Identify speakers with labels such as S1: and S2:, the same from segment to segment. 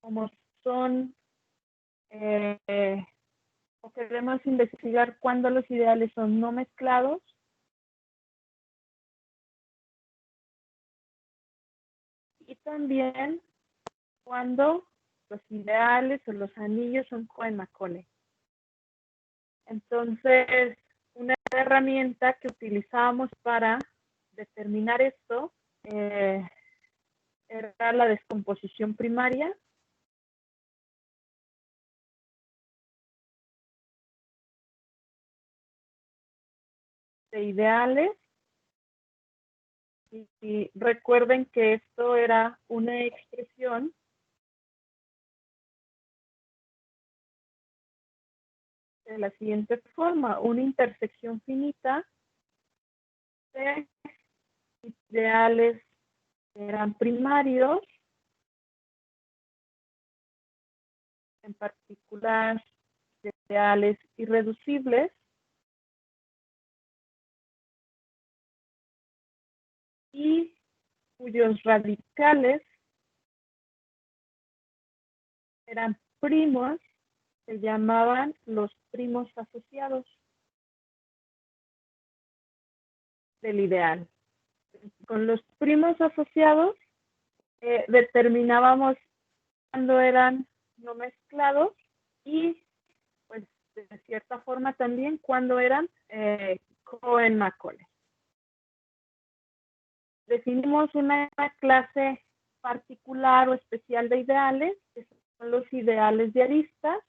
S1: como son, o queremos investigar cuándo los ideales son no mezclados, y también cuando los ideales o los anillos son Cohen-Macaulay. Entonces, una herramienta que utilizábamos para determinar esto era la descomposición primaria. De ideales. Y recuerden que esto era una expresión de la siguiente forma: una intersección finita de ideales que eran primarios, en particular de ideales irreducibles, y cuyos radicales eran primos, se llamaban los primos asociados del ideal. Con los primos asociados determinábamos cuándo eran no mezclados y, pues, de cierta forma también cuándo eran Cohen-Macaulay. Definimos una clase particular o especial de ideales, que son los ideales de aristas.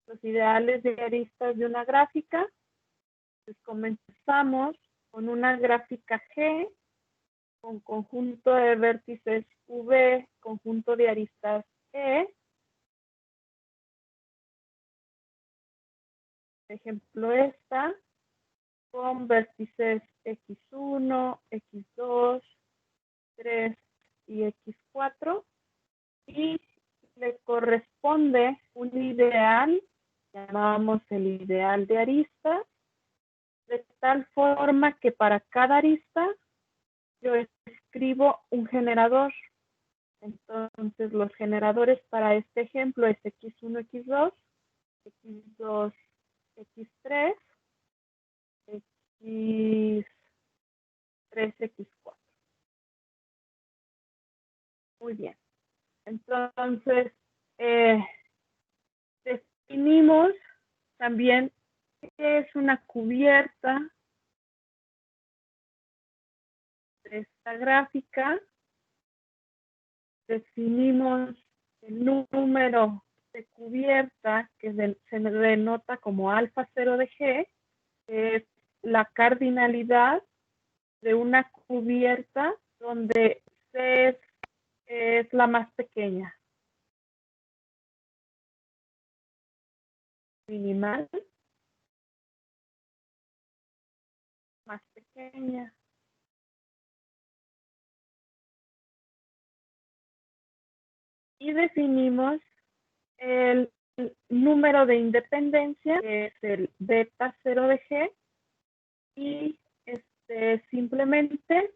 S1: Los ideales de aristas de una gráfica. Pues comenzamos con una gráfica G, con conjunto de vértices V, conjunto de aristas E. Por ejemplo, esta, con vértices X1, X2, 3 y X4. Y le corresponde un ideal, llamamos el ideal de aristas, de tal forma que para cada arista yo escribo un generador. Entonces, los generadores para este ejemplo es X1, X2, X2, X3, X3, X4. Muy bien. Entonces, definimos también qué es una cubierta de esta gráfica. Definimos el número de cubierta que se denota como alfa 0 de G, que es la cardinalidad de una cubierta donde C es la más pequeña. Minimal, más pequeña. Y definimos el número de independencia, que es el beta 0 de G, y simplemente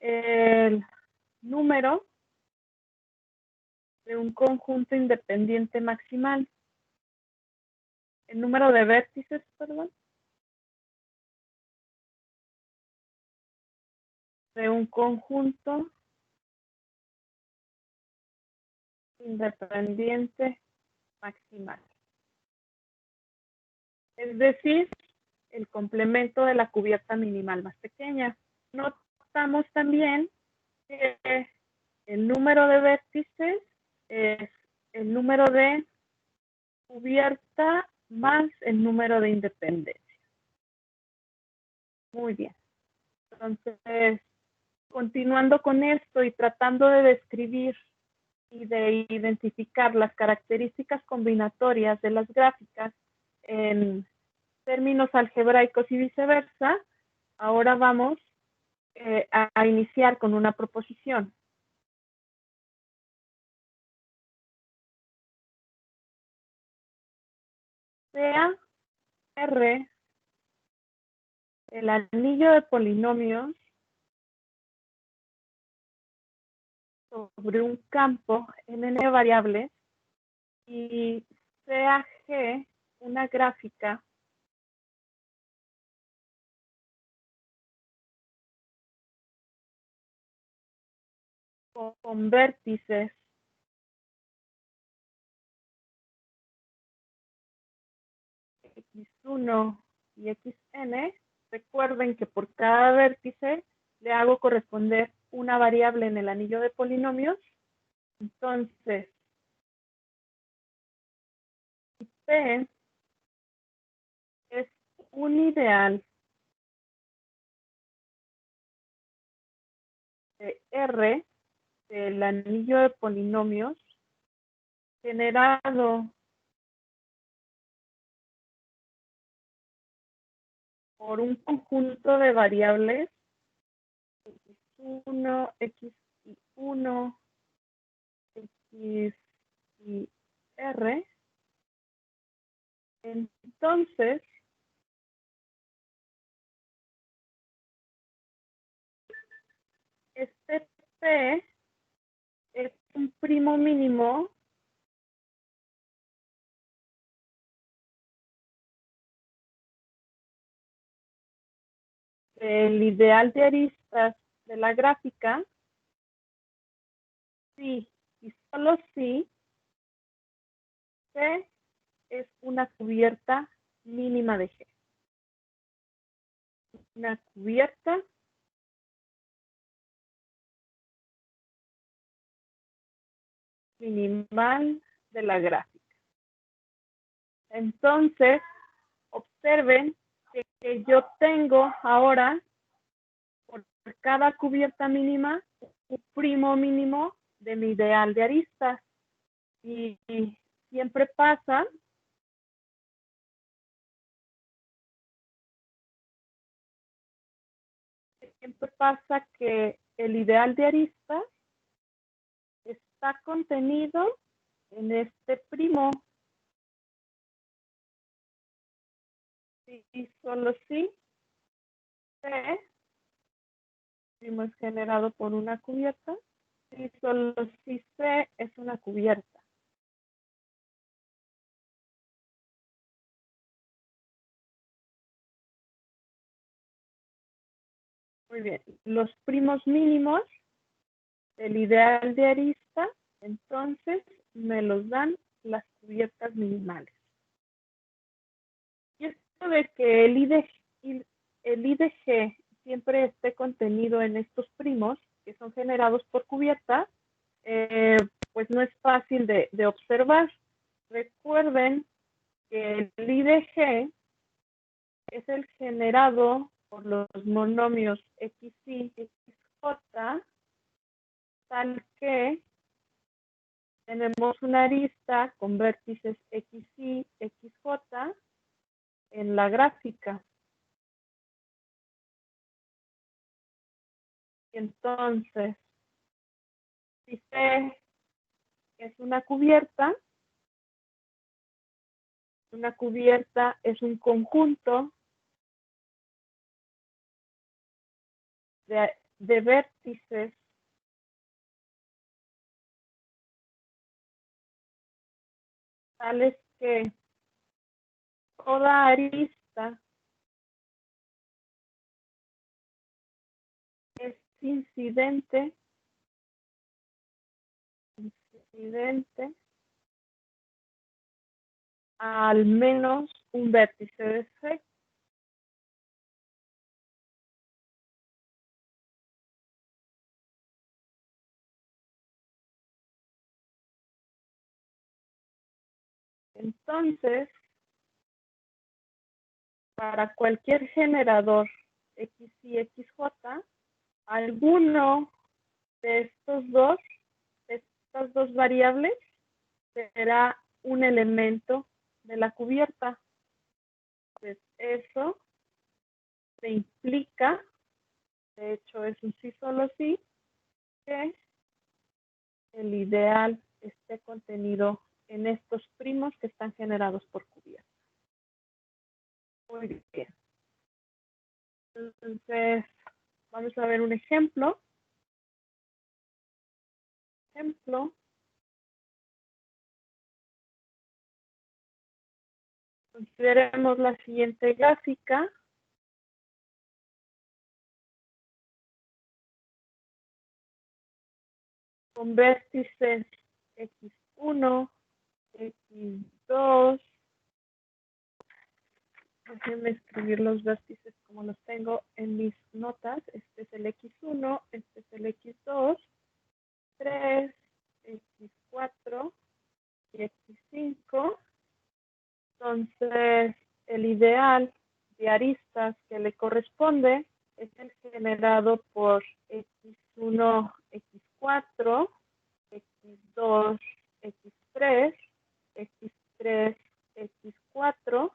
S1: el número de un conjunto independiente maximal. El número de vértices, perdón, de un conjunto independiente maximal. Es decir, el complemento de la cubierta minimal más pequeña. Notamos también que el número de vértices es el número de cubierta más el número de independencia. Muy bien. Entonces, continuando con esto y tratando de describir y de identificar las características combinatorias de las gráficas en términos algebraicos y viceversa, ahora vamos a iniciar con una proposición. Sea R el anillo de polinomios sobre un campo en n variables y sea G una gráfica con vértices x1 y xn. Recuerden que por cada vértice le hago corresponder una variable en el anillo de polinomios. Entonces, P es un ideal de R del anillo de polinomios generado por un conjunto de variables x1, x1, x y r. Entonces, este P es un primo mínimo del ideal de aristas de la gráfica, sí y solo si C es una cubierta mínima de G. Una cubierta minimal de la gráfica. Entonces, observen que yo tengo ahora, por cada cubierta mínima, un primo mínimo de mi ideal de aristas. Y siempre pasa que el ideal de aristas está contenido en este primo. Y solo si C, primo es generado por una cubierta, y solo si C es una cubierta. Muy bien, los primos mínimos del ideal de arista, entonces me los dan las cubiertas minimales. Y esto de que el IDG siempre esté contenido en estos primos, que son generados por cubierta, pues no es fácil de observar. Recuerden que el IDG es el generado por los monomios XY y XJ, tal que tenemos una arista con vértices XY, XJ en la gráfica. Entonces, si C es una cubierta es un conjunto de vértices tales que toda arista es incidente a al menos un vértice de C. Entonces, para cualquier generador X y XJ, alguno de estas dos variables será un elemento de la cubierta. Pues eso se implica, de hecho es un sí solo sí, que el ideal esté contenido en estos primos que están generados por cubierta. Muy bien. Entonces, vamos a ver un ejemplo. Consideremos la siguiente gráfica. Con vértices X1, X2. Déjenme escribir los vértices como los tengo en mis notas. Este es el X1, este es el X2, 3, X4 y X5. Entonces, el ideal de aristas que le corresponde es el generado por X1, X4, X2, X3, X3, X4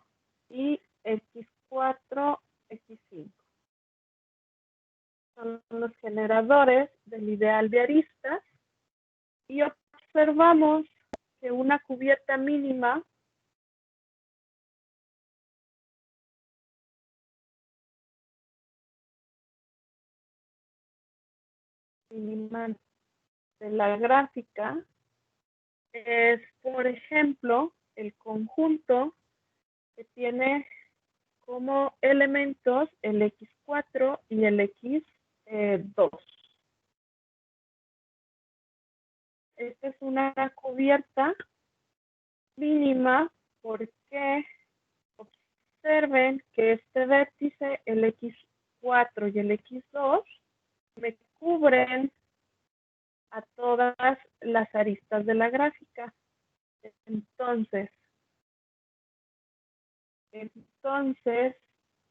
S1: y X4, X5. Son los generadores del ideal de aristas y observamos que una cubierta mínima de la gráfica es, por ejemplo, el conjunto que tiene como elementos el X4 y el X2. Esta es una cubierta mínima porque observen que este vértice, el X4 y el X2, me cubren a todas las aristas de la gráfica. Entonces,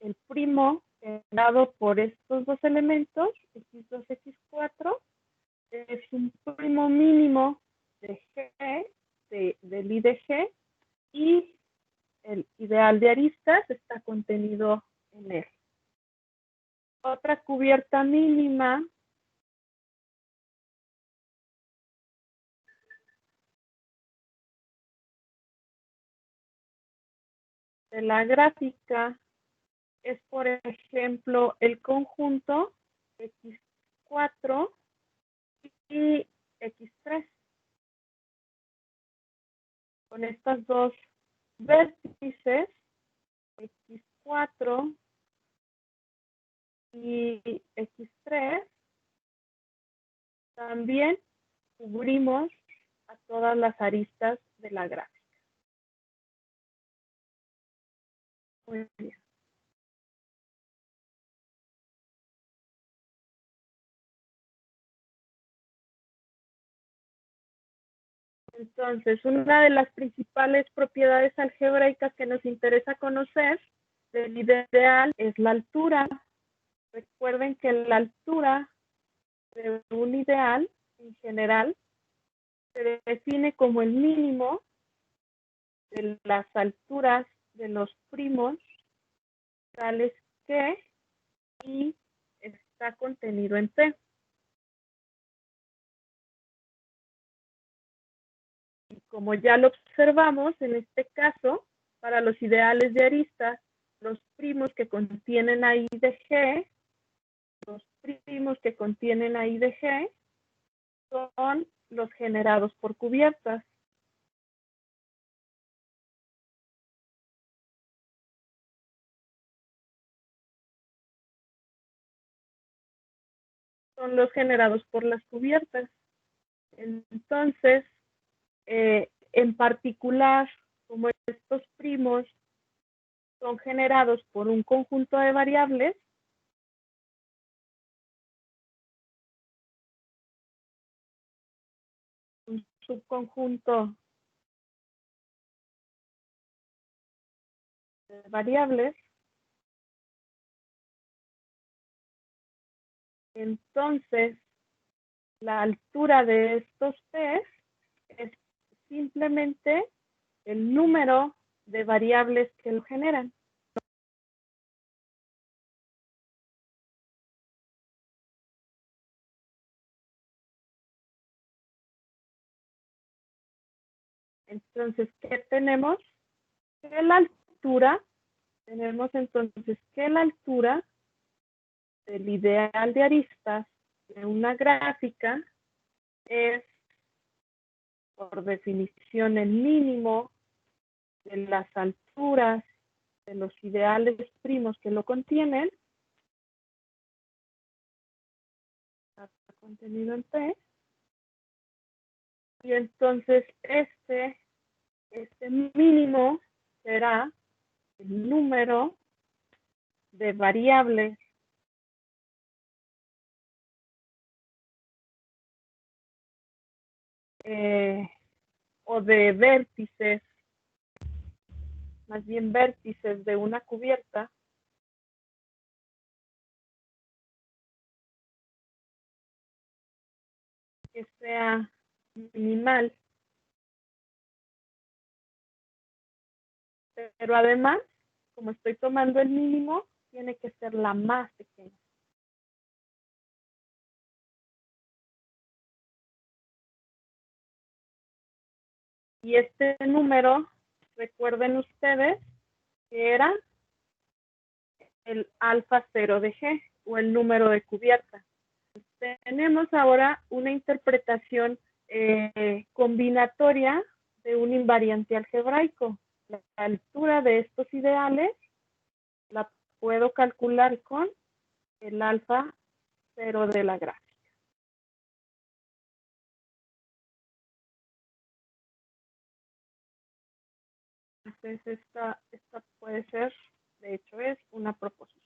S1: el primo dado por estos dos elementos, X2, X4, es un primo mínimo de G, del I de G, y el ideal de aristas está contenido en él. Otra cubierta mínima de la gráfica es, por ejemplo, el conjunto X4 y X3. Con estas dos vértices, X4 y X3, también cubrimos a todas las aristas de la gráfica. Muy bien. Entonces, una de las principales propiedades algebraicas que nos interesa conocer del ideal es la altura. Recuerden que la altura de un ideal, en general, se define como el mínimo de las alturas de los primos tales que y está contenido en T. Y como ya lo observamos, en este caso, para los ideales de aristas, los primos que contienen a I de G, los primos que contienen a I de G, son los generados por cubiertas. Son los generados por las cubiertas. Entonces, en particular, como estos primos son generados por un conjunto de variables, un subconjunto de variables, entonces la altura de estos P es simplemente el número de variables que lo generan. Entonces, ¿qué tenemos? Que la altura, tenemos entonces que la altura del ideal de aristas de una gráfica es, por definición, el mínimo de las alturas de los ideales primos que lo contienen, contenido en P, y entonces este mínimo será el número de variables o de vértices, más bien vértices de una cubierta que sea minimal, pero además, como estoy tomando el mínimo, tiene que ser la más pequeña. Y este número, recuerden ustedes, que era el alfa 0 de G, o el número de cubierta. Tenemos ahora una interpretación combinatoria de un invariante algebraico. La altura de estos ideales la puedo calcular con el alfa 0 de la gráfica. Entonces esta puede ser, de hecho es una proposición.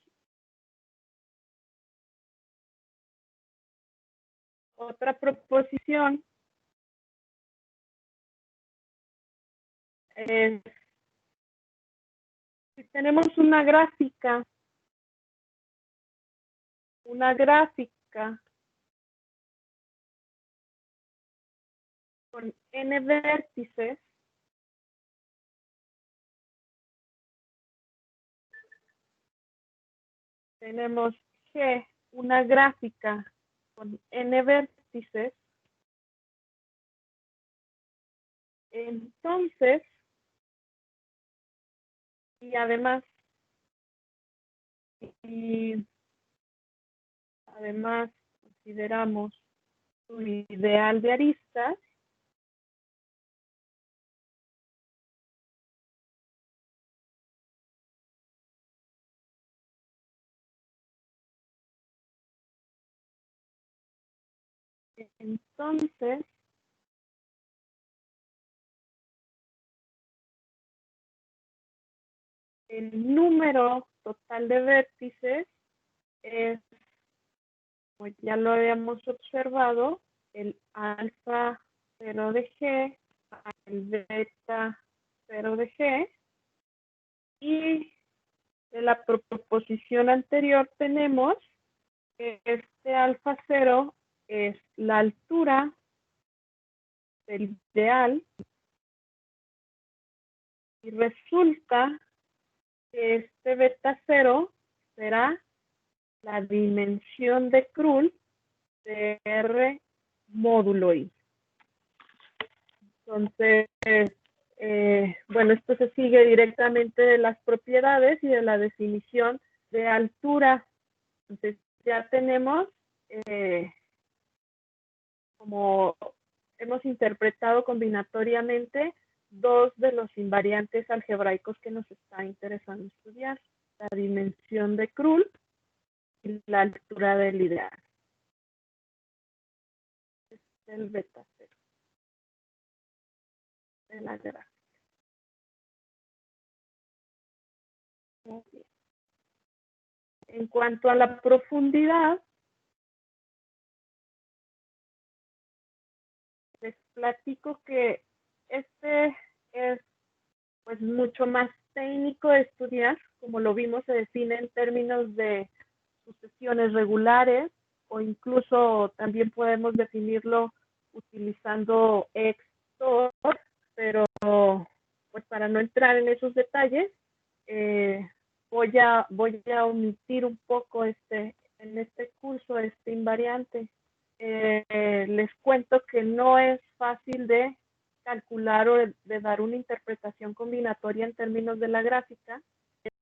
S1: Otra proposición es, si tenemos una gráfica con n vértices, tenemos G, una gráfica con n vértices, entonces, y además consideramos su ideal de aristas, entonces el número total de vértices es, como ya lo habíamos observado, el alfa 0 de G, el beta 0 de G, y de la proposición anterior tenemos que este alfa 0 es la altura del ideal, y resulta que este beta 0 será la dimensión de Krull de R módulo I. Entonces, bueno, esto se sigue directamente de las propiedades y de la definición de altura. Entonces, ya tenemos, como hemos interpretado combinatoriamente, dos de los invariantes algebraicos que nos está interesando estudiar: la dimensión de Krull y la altura del ideal. Es el beta 0 de la gráfica. Muy bien. En cuanto a la profundidad, les platico que este es pues mucho más técnico de estudiar. Como lo vimos, se define en términos de sucesiones regulares, o incluso también podemos definirlo utilizando XOR, pero pues para no entrar en esos detalles, voy a omitir un poco en este curso este invariante. Les cuento que no es fácil de calcular o de dar una interpretación combinatoria en términos de la gráfica.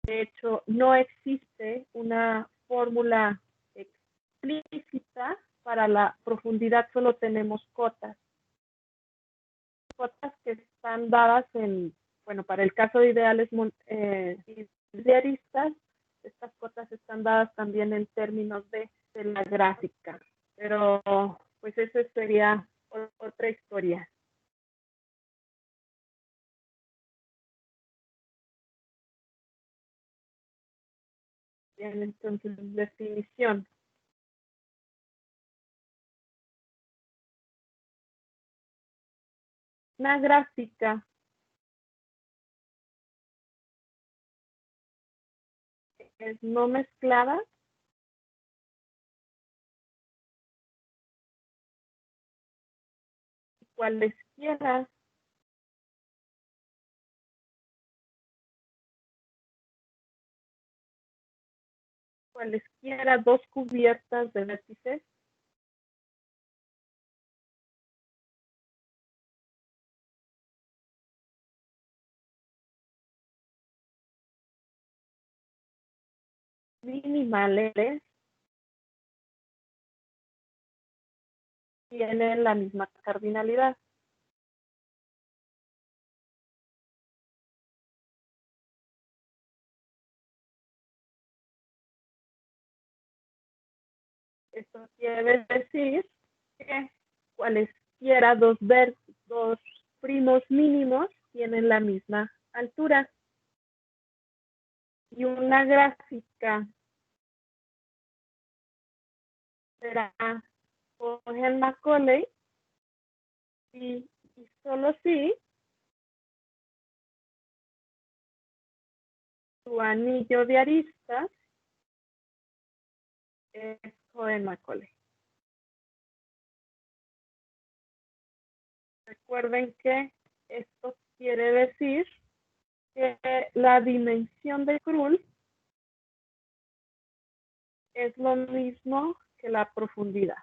S1: De hecho, no existe una fórmula implícita, para la profundidad solo tenemos cotas. Cotas que están dadas en, bueno, para el caso de ideales idealistas, estas cotas están dadas también en términos de la gráfica. Pero, pues, esa sería otra historia. Bien, entonces, definición. Una gráfica es no mezclada cualesquiera dos cubiertas de vértices minimales tienen la misma cardinalidad. Esto quiere decir que cualesquiera dos primos mínimos tienen la misma altura. Y una gráfica será Cohen-Macaulay y solo si su anillo de aristas es Cohen-Macaulay. Recuerden que esto quiere decir que la dimensión de Krull es lo mismo que la profundidad.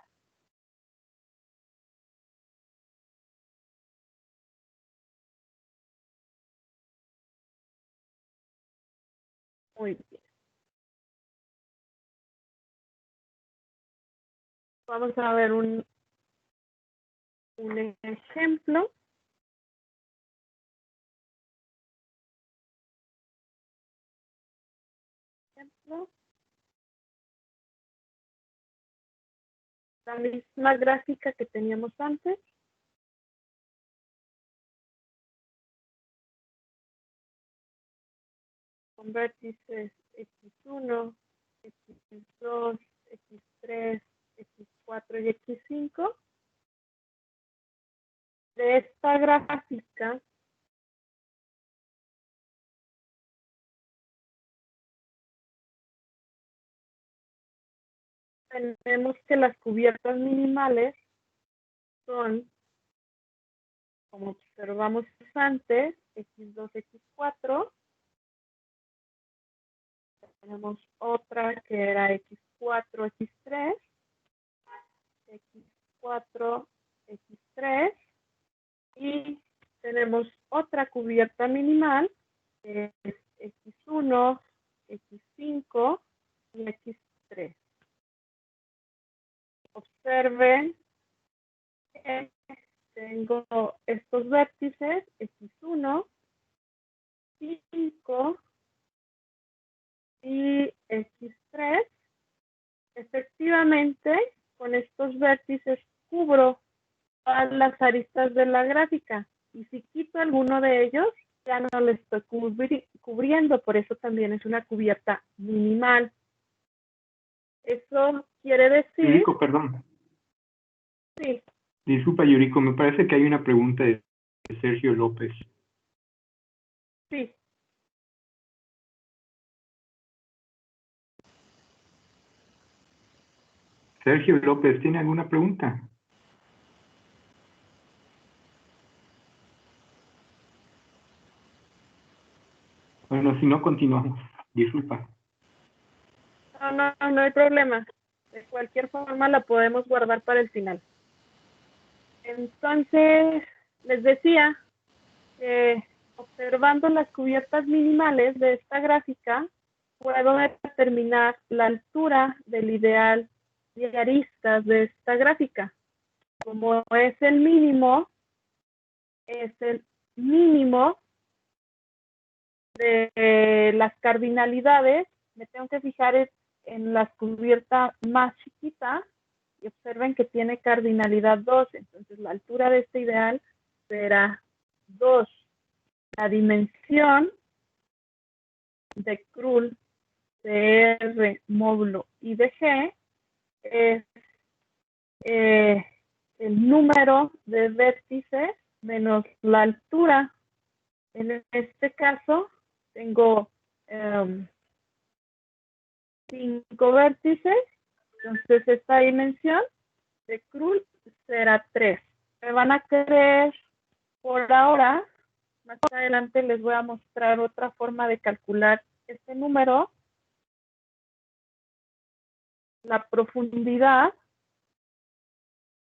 S1: Muy bien. Vamos a ver un ejemplo. La misma gráfica que teníamos antes. Con vértices X1, X2, X3, X4 y X5. De esta gráfica tenemos que las cubiertas minimales son, como observamos antes, X2, X4. Tenemos otra que era X4, X3, X4, X3, y tenemos otra cubierta minimal que es X1, X5 y X3. Observen que tengo estos vértices X1, 5 y X3. Efectivamente, con estos vértices cubro todas las aristas de la gráfica, y si quito alguno de ellos, ya no lo estoy cubriendo, por eso también es una cubierta minimal. Eso quiere decir...
S2: Yuriko, perdón.
S1: Sí.
S2: Disculpa, Yuriko, me parece que hay una pregunta de Sergio López.
S1: Sí.
S2: Sergio López, ¿tiene alguna pregunta? Bueno, si no, continuamos. Disculpa.
S1: No hay problema. De cualquier forma la podemos guardar para el final. Entonces, les decía que observando las cubiertas minimales de esta gráfica, puedo determinar la altura del ideal de aristas de esta gráfica. Como es el mínimo de las cardinalidades, me tengo que fijar en la cubierta más chiquita y observen que tiene cardinalidad 2. Entonces la altura de este ideal será 2. La dimensión de Krull, CR, módulo I de G es el número de vértices menos la altura. En este caso tengo 5 vértices, entonces esta dimensión de Krull será 3. Me van a creer por ahora. Más adelante les voy a mostrar otra forma de calcular este número. La profundidad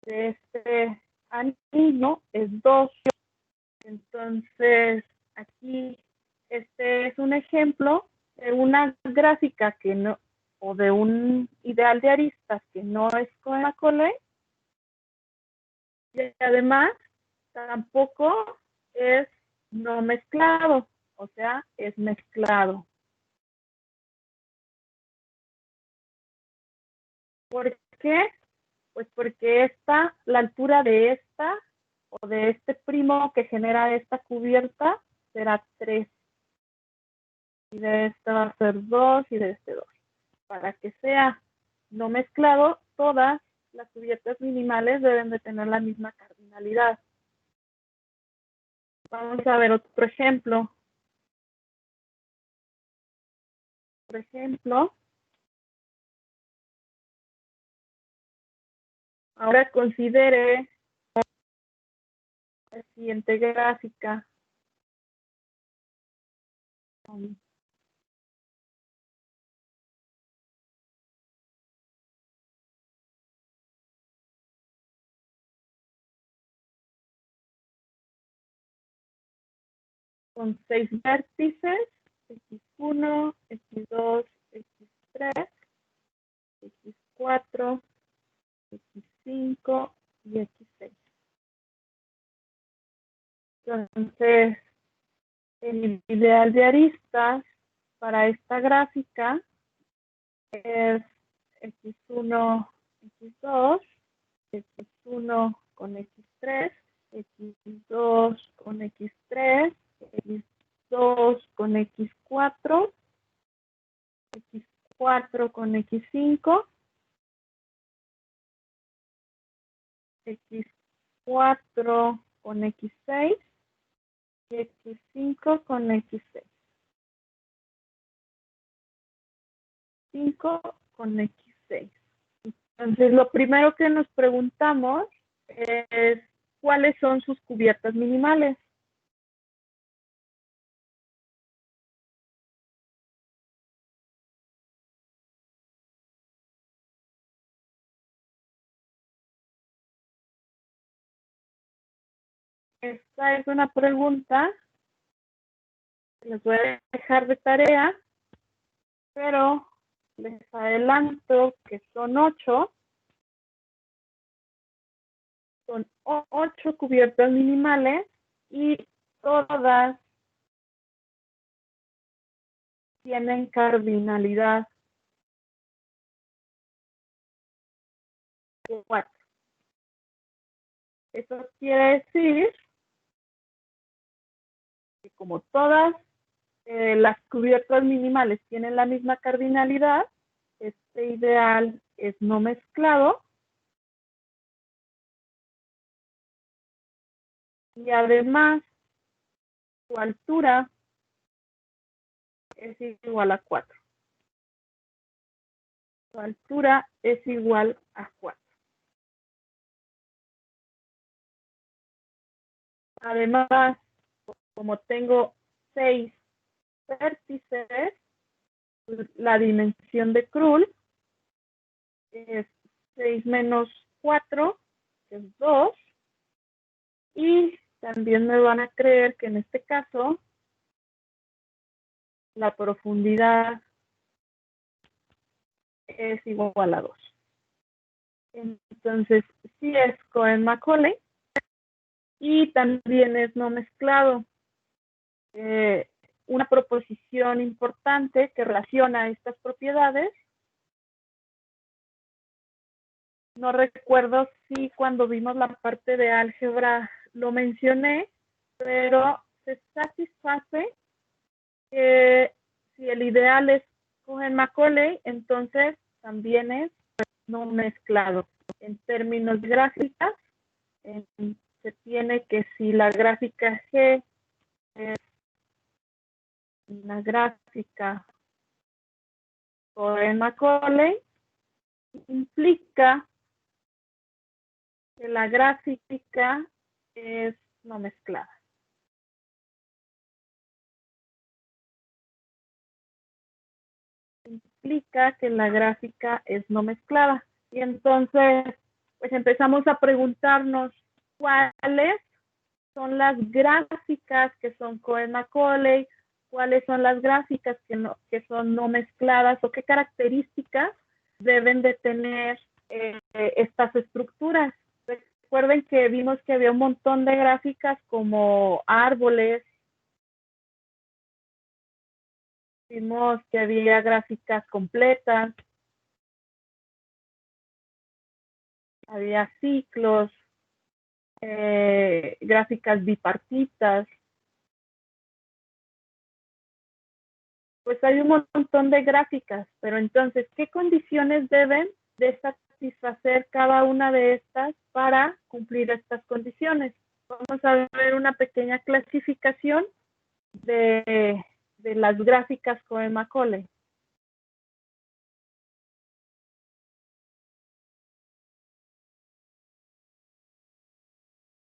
S1: de este anillo es 2. Entonces, aquí este es un ejemplo de una gráfica que no, o de un ideal de aristas que no es Cohen-Macaulay, y además tampoco es no mezclado, o sea, es mezclado. ¿Por qué? Pues porque la altura de esta o de este primo que genera esta cubierta será 3. Y de esta va a ser 2 y de este 2. Para que sea no mezclado, todas las cubiertas minimales deben de tener la misma cardinalidad. Vamos a ver otro ejemplo. Por ejemplo, ahora considere la siguiente gráfica. Con 6 vértices, X1, X2, X3, X4, X5 y X6. Entonces, el ideal de aristas para esta gráfica es X1, X2, X1 con X3, X2 con X3, X2 con X4, X4 con X5, X4 con X6 y X5 con X6. 5 con X6. Entonces, lo primero que nos preguntamos es cuáles son sus cubiertas minimales. Esta es una pregunta que les voy a dejar de tarea, pero les adelanto que son 8. Son 8 cubiertas minimales y todas tienen cardinalidad 4. Eso quiere decir que como todas las cubiertas minimales tienen la misma cardinalidad, este ideal es no mezclado y además su altura es igual a 4. Su altura es igual a 4. Además, como tengo 6 vértices, la dimensión de Krull es 6 menos 4, que es 2. Y también me van a creer que en este caso la profundidad es igual a 2. Entonces, sí es Cohen-Macaulay y también es no mezclado. Una proposición importante que relaciona estas propiedades. No recuerdo si cuando vimos la parte de álgebra lo mencioné, pero se satisface que si el ideal es Cohen-Macaulay, entonces también es no mezclado. En términos gráficas, se tiene que si la gráfica G es una gráfica Cohen-Macaulay, implica que la gráfica es no mezclada. Implica que la gráfica es no mezclada. Y entonces, pues empezamos a preguntarnos cuáles son las gráficas que son Cohen-Macaulay, cuáles son las gráficas que son no mezcladas o qué características deben de tener estas estructuras. Recuerden que vimos que había un montón de gráficas como árboles, vimos que había gráficas completas, había ciclos, gráficas bipartitas. Pues hay un montón de gráficas, pero entonces, ¿qué condiciones deben de satisfacer cada una de estas para cumplir estas condiciones? Vamos a ver una pequeña clasificación de las gráficas Cohen-Macaulay.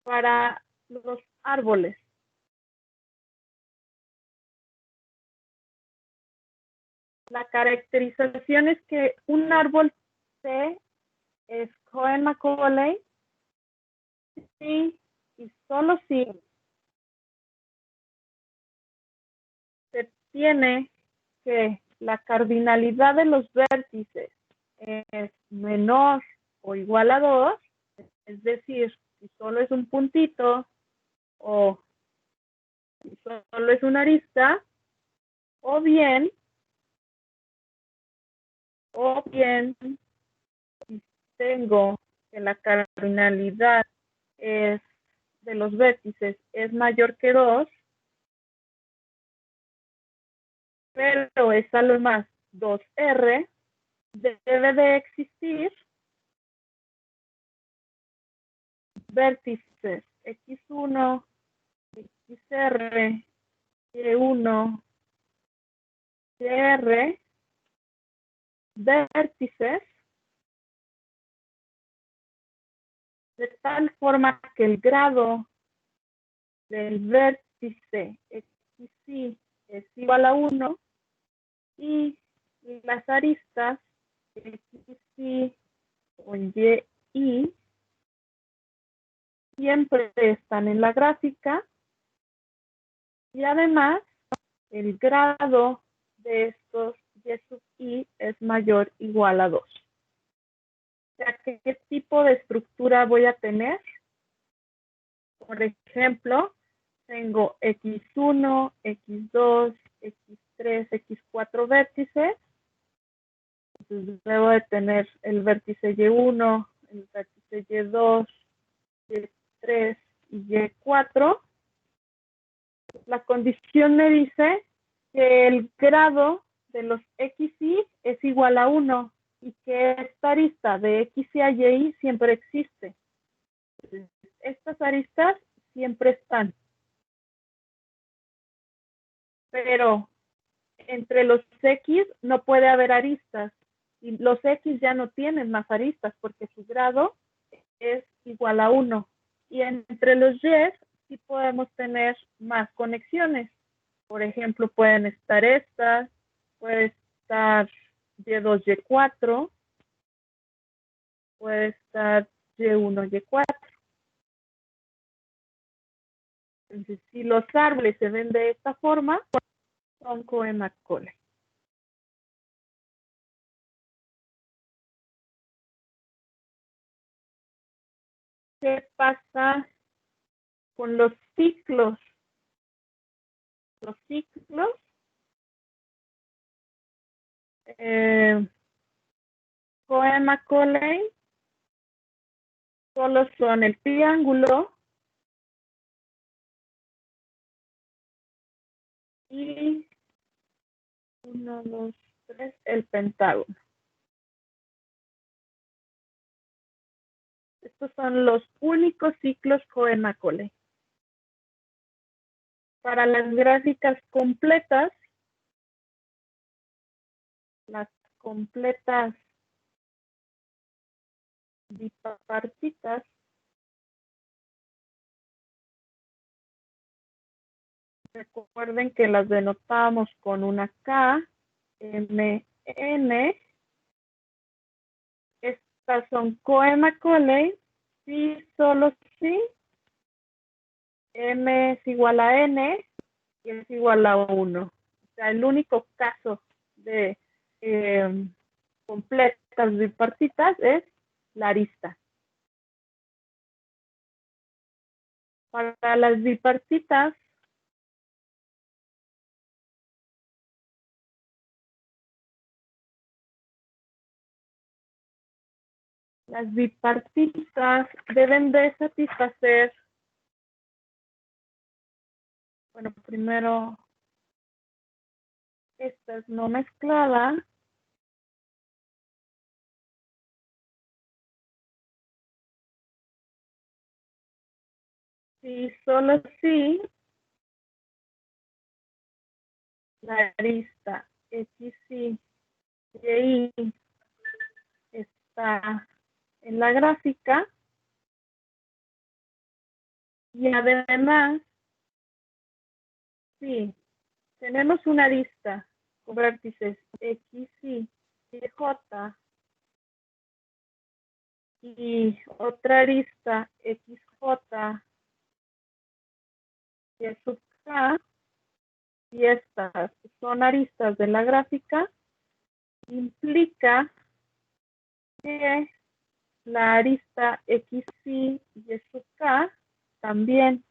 S1: Para los árboles, la caracterización es que un árbol C es Cohen-Macaulay sí y solo si se tiene que la cardinalidad de los vértices es menor o igual a 2, es decir, si solo es un puntito o si solo es una arista, o bien, si tengo que la cardinalidad es de los vértices es mayor que 2, pero es a lo más 2R, debe de existir vértices X1, XR, Y1, YR, vértices, de tal forma que el grado del vértice XY es igual a 1 y las aristas XY o YI siempre están en la gráfica y además el grado de estos Y sub I es mayor o igual a 2. O sea, ¿qué tipo de estructura voy a tener? Por ejemplo, tengo X1, X2, X3, X4 vértices. Entonces debo de tener el vértice Y1, el vértice Y2, Y3 y Y4. La condición me dice que el grado de los XY es igual a 1 y que esta arista de XY a YI siempre existe. Estas aristas siempre están. Pero entre los X no puede haber aristas y los X ya no tienen más aristas porque su grado es igual a 1. Y entre los Y sí podemos tener más conexiones. Por ejemplo, pueden estar estas, puede estar Y2, Y4, puede estar Y1, Y4. Entonces, si los árboles se ven de esta forma, son Cohen-Macaulay. ¿qué pasa con los ciclos? Los ciclos Cohen-Macaulay solo son el triángulo y 1, 2, 3, el pentágono. Estos son los únicos ciclos Cohen-Macaulay. Para las gráficas completas, las completas bipartitas, recuerden que las denotábamos con una K, M, N. Estas son Cohen-Macaulay, sí, solo sí. M es igual a N y es igual a 1. O sea, el único caso de completas bipartitas es la arista. Para las bipartitas, deben de satisfacer, bueno, primero, esta es no mezclada. Sí, solo sí, la arista X, Y, Y está en la gráfica y además, sí, tenemos una arista con vértices X, Y, J y otra arista XJ y sub K, y estas son aristas de la gráfica, implica que la arista XY y sub K también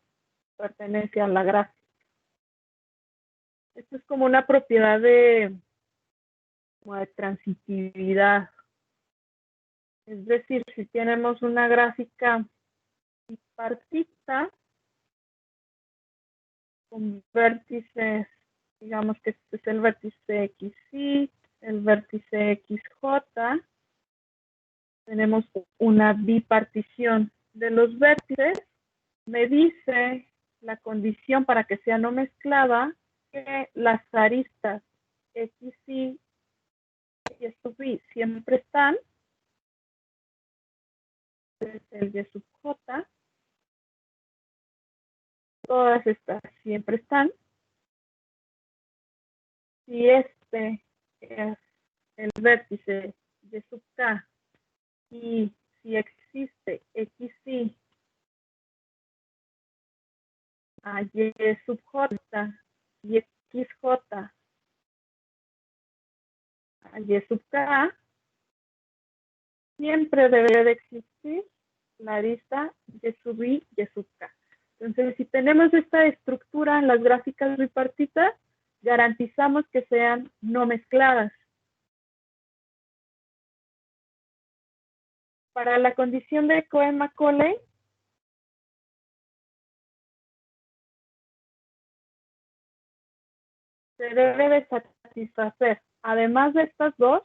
S1: pertenece a la gráfica. Esto es como una propiedad como de transitividad. Es decir, si tenemos una gráfica bipartita con vértices, digamos que este es el vértice XY, el vértice XJ, tenemos una bipartición de los vértices, me dice la condición para que sea no mezclada que las aristas XY y Y siempre están, es el Y sub J, todas estas siempre están. Si este es el vértice Y sub K y si existe XY a Y sub J y XJ a Y sub K, siempre debe de existir la arista Y sub I, Y sub K. Entonces, si tenemos esta estructura en las gráficas bipartitas, garantizamos que sean no mezcladas. Para la condición de Cohen-Macaulay, se debe de satisfacer, además de estas dos,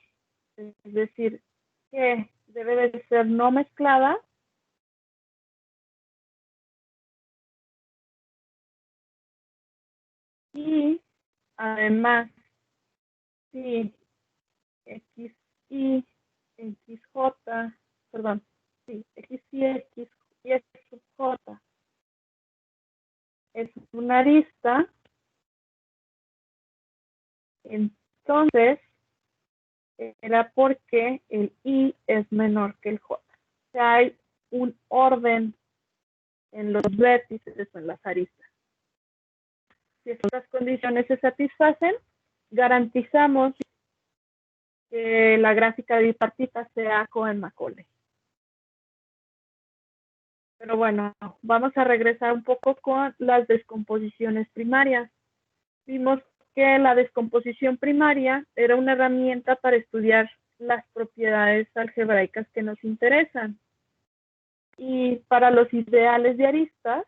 S1: es decir, que debe de ser no mezclada, y además, si XY, XJ, perdón, sí, XY, X y sub J es una arista, entonces era porque el I es menor que el J. O sea, hay un orden en los vértices o en las aristas. Si estas condiciones se satisfacen, garantizamos que la gráfica bipartita sea Cohen-Macaulay. Pero bueno, vamos a regresar un poco con las descomposiciones primarias. Vimos que la descomposición primaria era una herramienta para estudiar las propiedades algebraicas que nos interesan. Y para los ideales de aristas,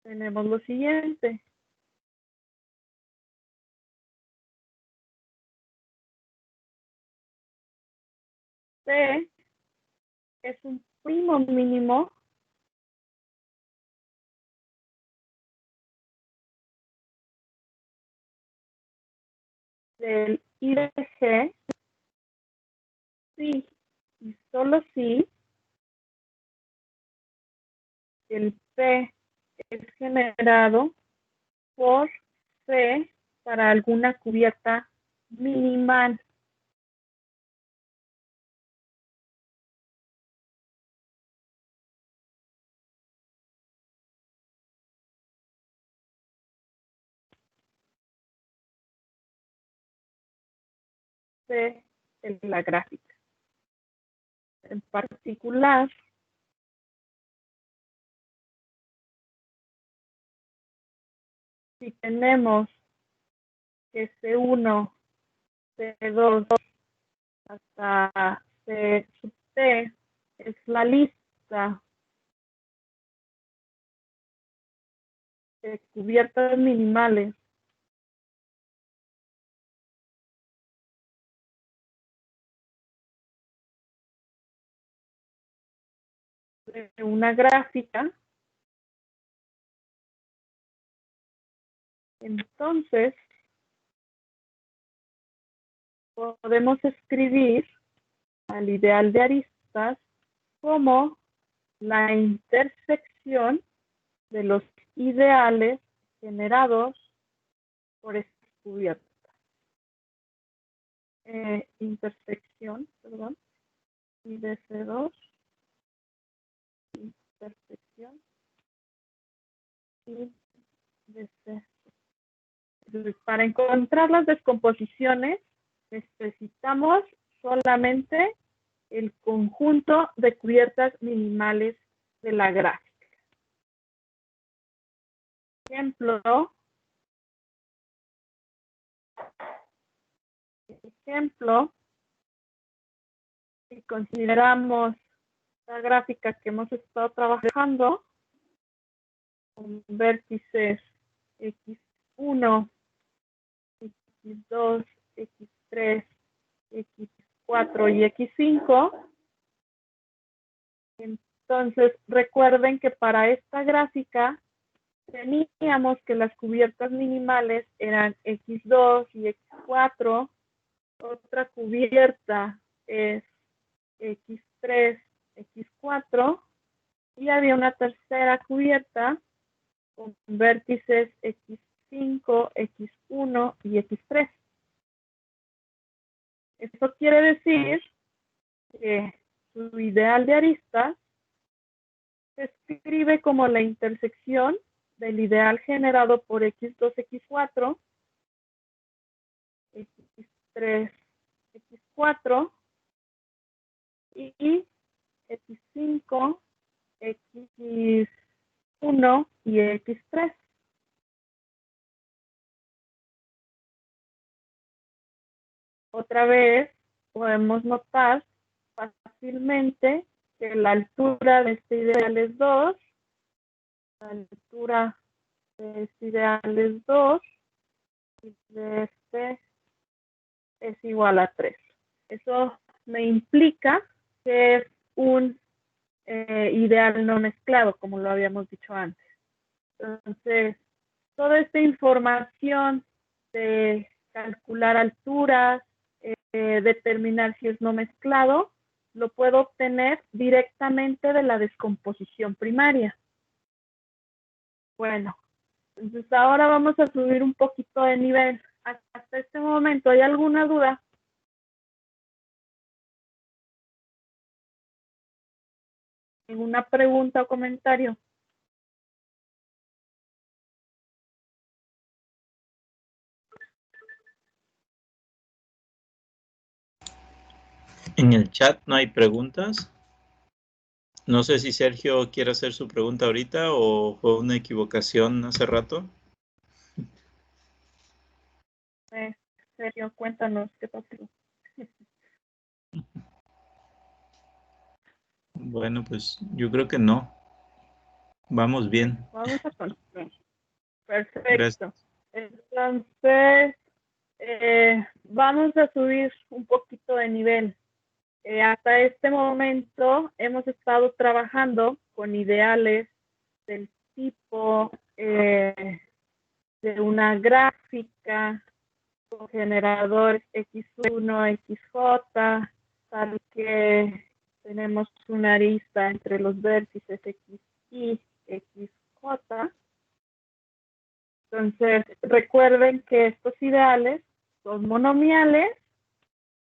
S1: tenemos lo siguiente. C es un primo mínimo del I de G si y solo si el P es generado por C para alguna cubierta minimal. C en la gráfica. En particular, si tenemos que C1, C2 hasta C sub T es la lista de cubiertas minimales de una gráfica, entonces podemos escribir al ideal de aristas como la intersección de los ideales generados por estas cubiertas. Intersección, perdón, y de C2, intersección y de C. Entonces, para encontrar las descomposiciones, necesitamos solamente el conjunto de cubiertas minimales de la gráfica. Ejemplo, si consideramos la gráfica que hemos estado trabajando con vértices X1, X2, X3, X4 y X5, entonces recuerden que para esta gráfica teníamos que las cubiertas minimales eran X2 y X4, otra cubierta es X3, X4, y había una tercera cubierta con vértices X5, X1 y X3. Esto quiere decir que su ideal de aristas se escribe como la intersección del ideal generado por X2, X4, X3, X4 y X5, X1 y X3. Otra vez podemos notar fácilmente que la altura de este ideal es 2, la altura de este ideal es 2 y de este es igual a 3. Eso me implica que es un ideal no mezclado, como lo habíamos dicho antes. Entonces, toda esta información de calcular alturas, determinar si es no mezclado, lo puedo obtener directamente de la descomposición primaria. Bueno, entonces ahora vamos a subir un poquito de nivel. Hasta este momento, ¿hay alguna duda? ¿Alguna pregunta o comentario?
S3: En el chat no hay preguntas. No sé si Sergio quiere hacer su pregunta ahorita o fue una equivocación hace rato.
S1: Sergio, cuéntanos qué pasó.
S3: Bueno, pues yo creo que no. Vamos bien.
S1: Vamos a continuar. Perfecto.
S3: Gracias.
S1: Entonces, vamos a subir un poquito de nivel. Hasta este momento hemos estado trabajando con ideales del tipo de una gráfica con generador X1, XJ, tal que tenemos una arista entre los vértices X y XJ. Entonces, recuerden que estos ideales son monomiales,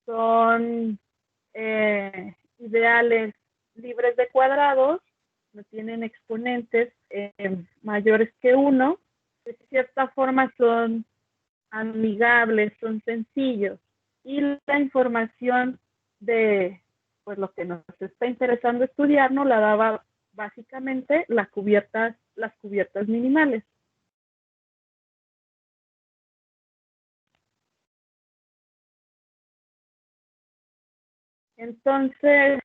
S1: son ideales libres de cuadrados, no tienen exponentes mayores que 1, de cierta forma son amigables, son sencillos, y la información de pues lo que nos está interesando estudiar nos la daba básicamente las cubiertas minimales. Entonces,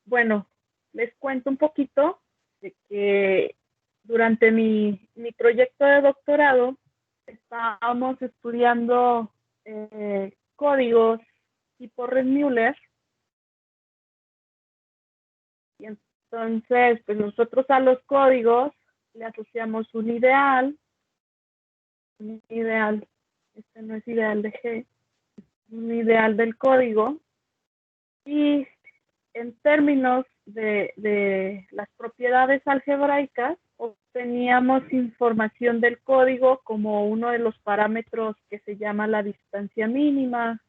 S1: bueno, les cuento un poquito de que durante mi proyecto de doctorado estábamos estudiando códigos tipo Red Müller. Y entonces, pues nosotros a los códigos le asociamos un ideal, este no es ideal de G, un ideal del código, y en términos de las propiedades algebraicas, obteníamos información del código como uno de los parámetros que se llama la distancia mínima.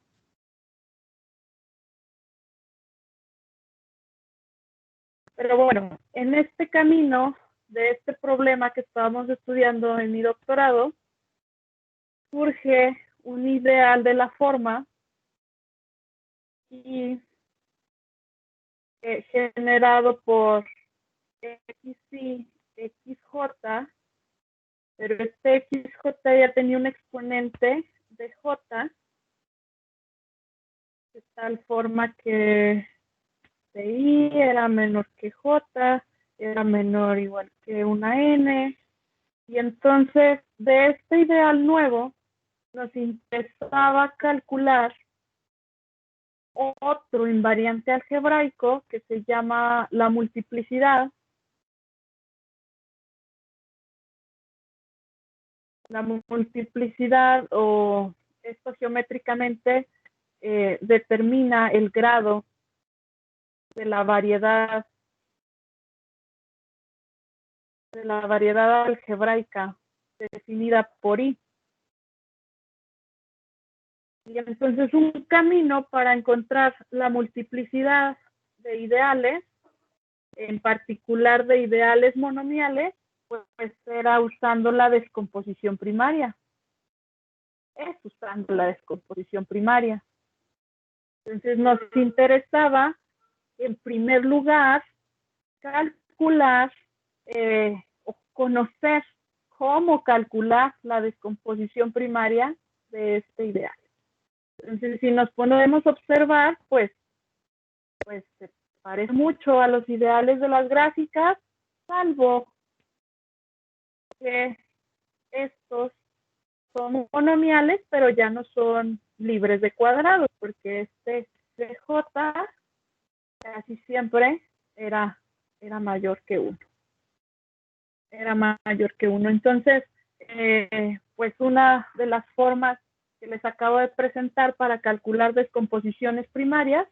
S1: Pero bueno, en este camino de este problema que estábamos estudiando en mi doctorado, surge un ideal de la forma y generado por XY, XJ, pero este XJ ya tenía un exponente de J, de tal forma que I era menor que J, era menor o igual que una N, y entonces de este ideal nuevo nos interesaba calcular otro invariante algebraico que se llama la multiplicidad. La multiplicidad, o esto geométricamente determina el grado de la variedad algebraica definida por I. Y entonces un camino para encontrar la multiplicidad de ideales, en particular de ideales monomiales, pues era usando la descomposición primaria. Es usando la descomposición primaria. Entonces nos interesaba, en primer lugar, calcular o conocer cómo calcular la descomposición primaria de este ideal. Entonces, si nos ponemos a observar, pues se parece mucho a los ideales de las gráficas, salvo que estos son monomiales, pero ya no son libres de cuadrados, porque este CJ casi siempre era mayor que 1. Era mayor que 1. Entonces, pues una de las formas que les acabo de presentar para calcular descomposiciones primarias,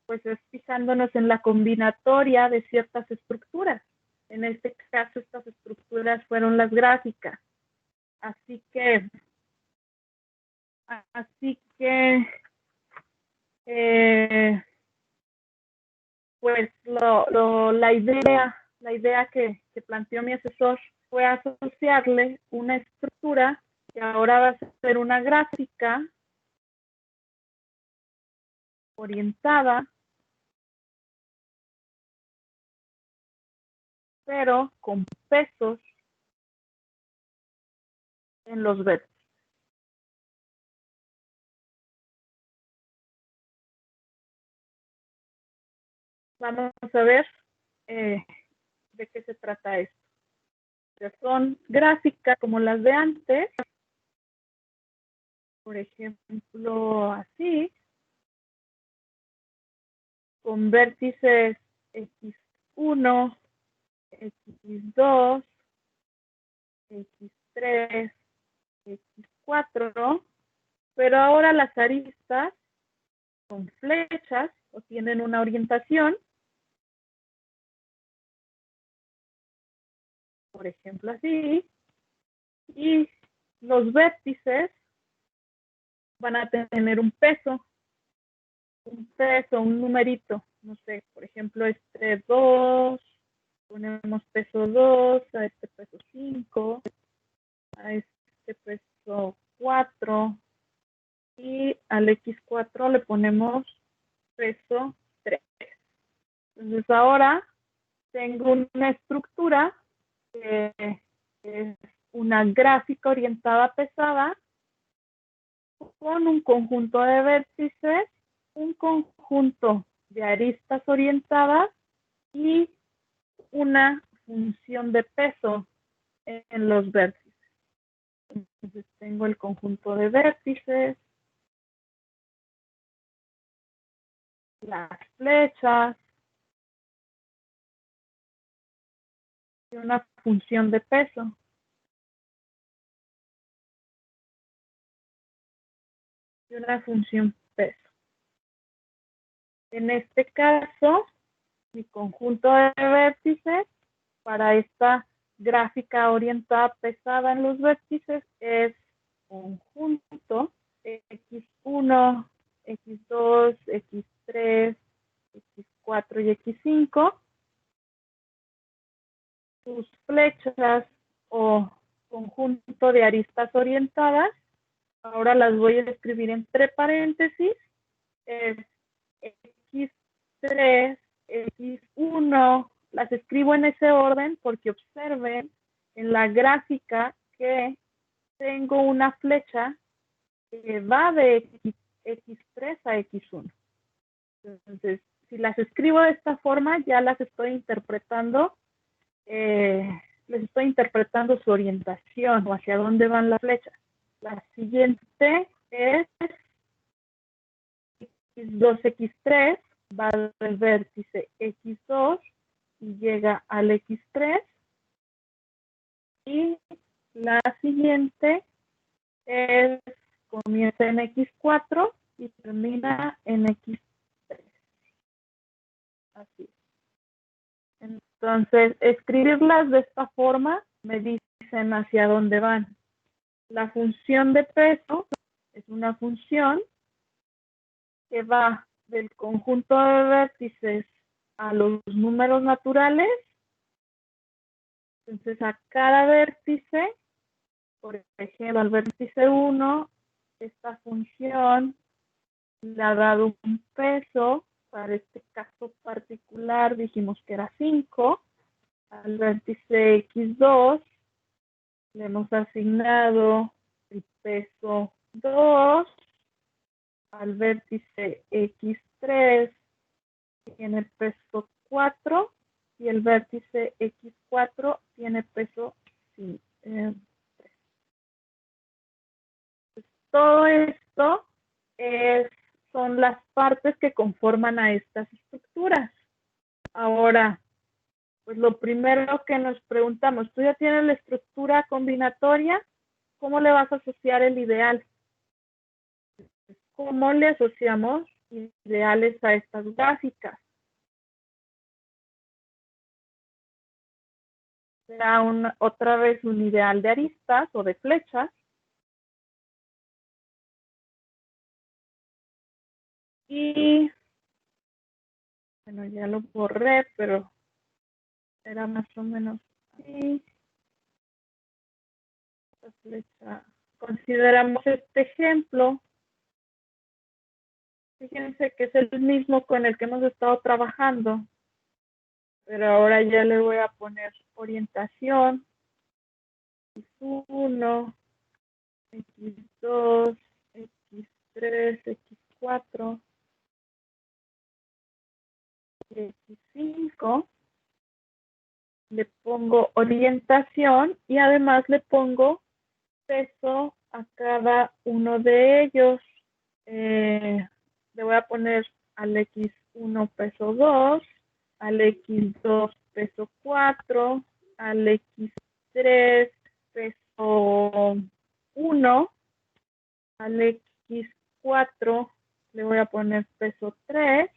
S1: pues es fijándonos en la combinatoria de ciertas estructuras. En este caso, estas estructuras fueron las gráficas. Así que pues la idea que planteó mi asesor fue asociarle una estructura que ahora va a ser una gráfica orientada pero con pesos en los vértices. Vamos a ver de qué se trata esto. Que son gráficas como las de antes, por ejemplo, así, con vértices X1, X2, X3, X4, pero ahora las aristas son flechas o tienen una orientación, por ejemplo así, y los vértices van a tener un peso, un numerito, no sé, por ejemplo, este 2, ponemos peso 2, a este peso 5, a este peso 4, y al X4 le ponemos peso 3. Entonces ahora tengo una estructura que es una gráfica orientada pesada con un conjunto de vértices, un conjunto de aristas orientadas y una función de peso en los vértices. Entonces tengo el conjunto de vértices, las flechas y una función de peso. Y una función peso. En este caso, mi conjunto de vértices para esta gráfica orientada pesada en los vértices es conjunto X1, X2, X3, X4 y X5. Sus flechas o conjunto de aristas orientadas, ahora las voy a escribir entre paréntesis, es X3, X1, las escribo en ese orden porque observen en la gráfica que tengo una flecha que va de X3 a X1. Entonces, si las escribo de esta forma, ya las estoy interpretando, les estoy interpretando su orientación o hacia dónde van las flechas. La siguiente es X2, X3, va del vértice X2 y llega al X3. Y la siguiente es, comienza en X4 y termina en X3. Así. Entonces, escribirlas de esta forma me dicen hacia dónde van. La función de peso es una función que va del conjunto de vértices a los números naturales. Entonces, a cada vértice, por ejemplo, al vértice 1, esta función le ha dado un peso. Para este caso particular dijimos que era 5. Al vértice X2 le hemos asignado el peso 2. Al vértice X3 tiene peso 4 y el vértice X4 tiene peso 5. Todo esto son las partes que conforman a estas estructuras. Ahora, pues lo primero que nos preguntamos, ¿tú ya tienes la estructura combinatoria? ¿Cómo le vas a asociar el ideal? ¿Cómo le asociamos ideales a estas gráficas? Será otra vez un ideal de aristas o de flechas. Y, bueno, ya lo borré, pero era más o menos así. Esta flecha. Consideramos este ejemplo. Fíjense que es el mismo con el que hemos estado trabajando. pero ahora ya le voy a poner orientación, X1, X2, X3, X4, X5, le pongo orientación y además le pongo peso a cada uno de ellos. Le voy a poner al X1 peso 2, al X2 peso 4, al X3 peso 1, al X4 le voy a poner peso 3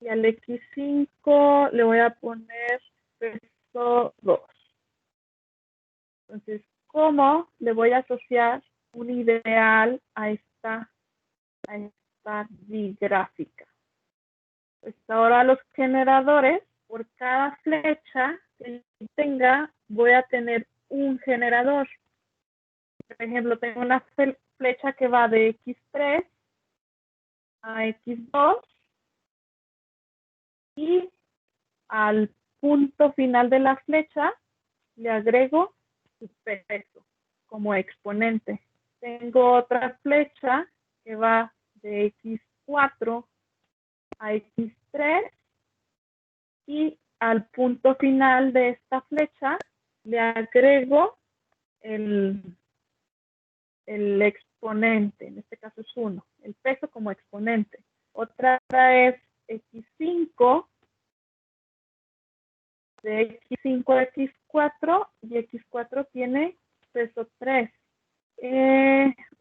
S1: y al X5 le voy a poner peso 2. Entonces, ¿cómo le voy a asociar un ideal a esta digráfica? Pues ahora los generadores, por cada flecha que tenga, voy a tener un generador. Por ejemplo, tengo una flecha que va de X3 a X2 y al punto final de la flecha le agrego su peso como exponente. Tengo otra flecha que va de X4 a X3 y al punto final de esta flecha le agrego el exponente, en este caso es 1, el peso como exponente. Otra es X5, de X5 a X4 y X4 tiene peso 3.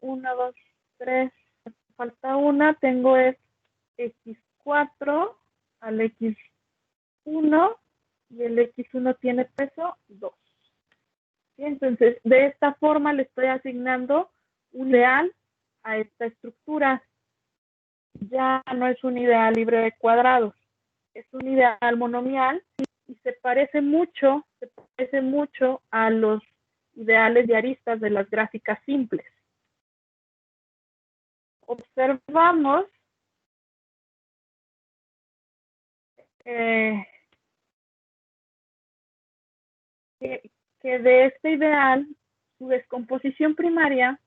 S1: 1, 2, 3, falta una, tengo es X4 al X1 y el X1 tiene peso 2. ¿Sí? Entonces, de esta forma le estoy asignando un ideal a esta estructura. Ya no es un ideal libre de cuadrados, es un ideal monomial y se parece mucho a los ideales de aristas de las gráficas simples. Observamos que de este ideal, su descomposición primaria,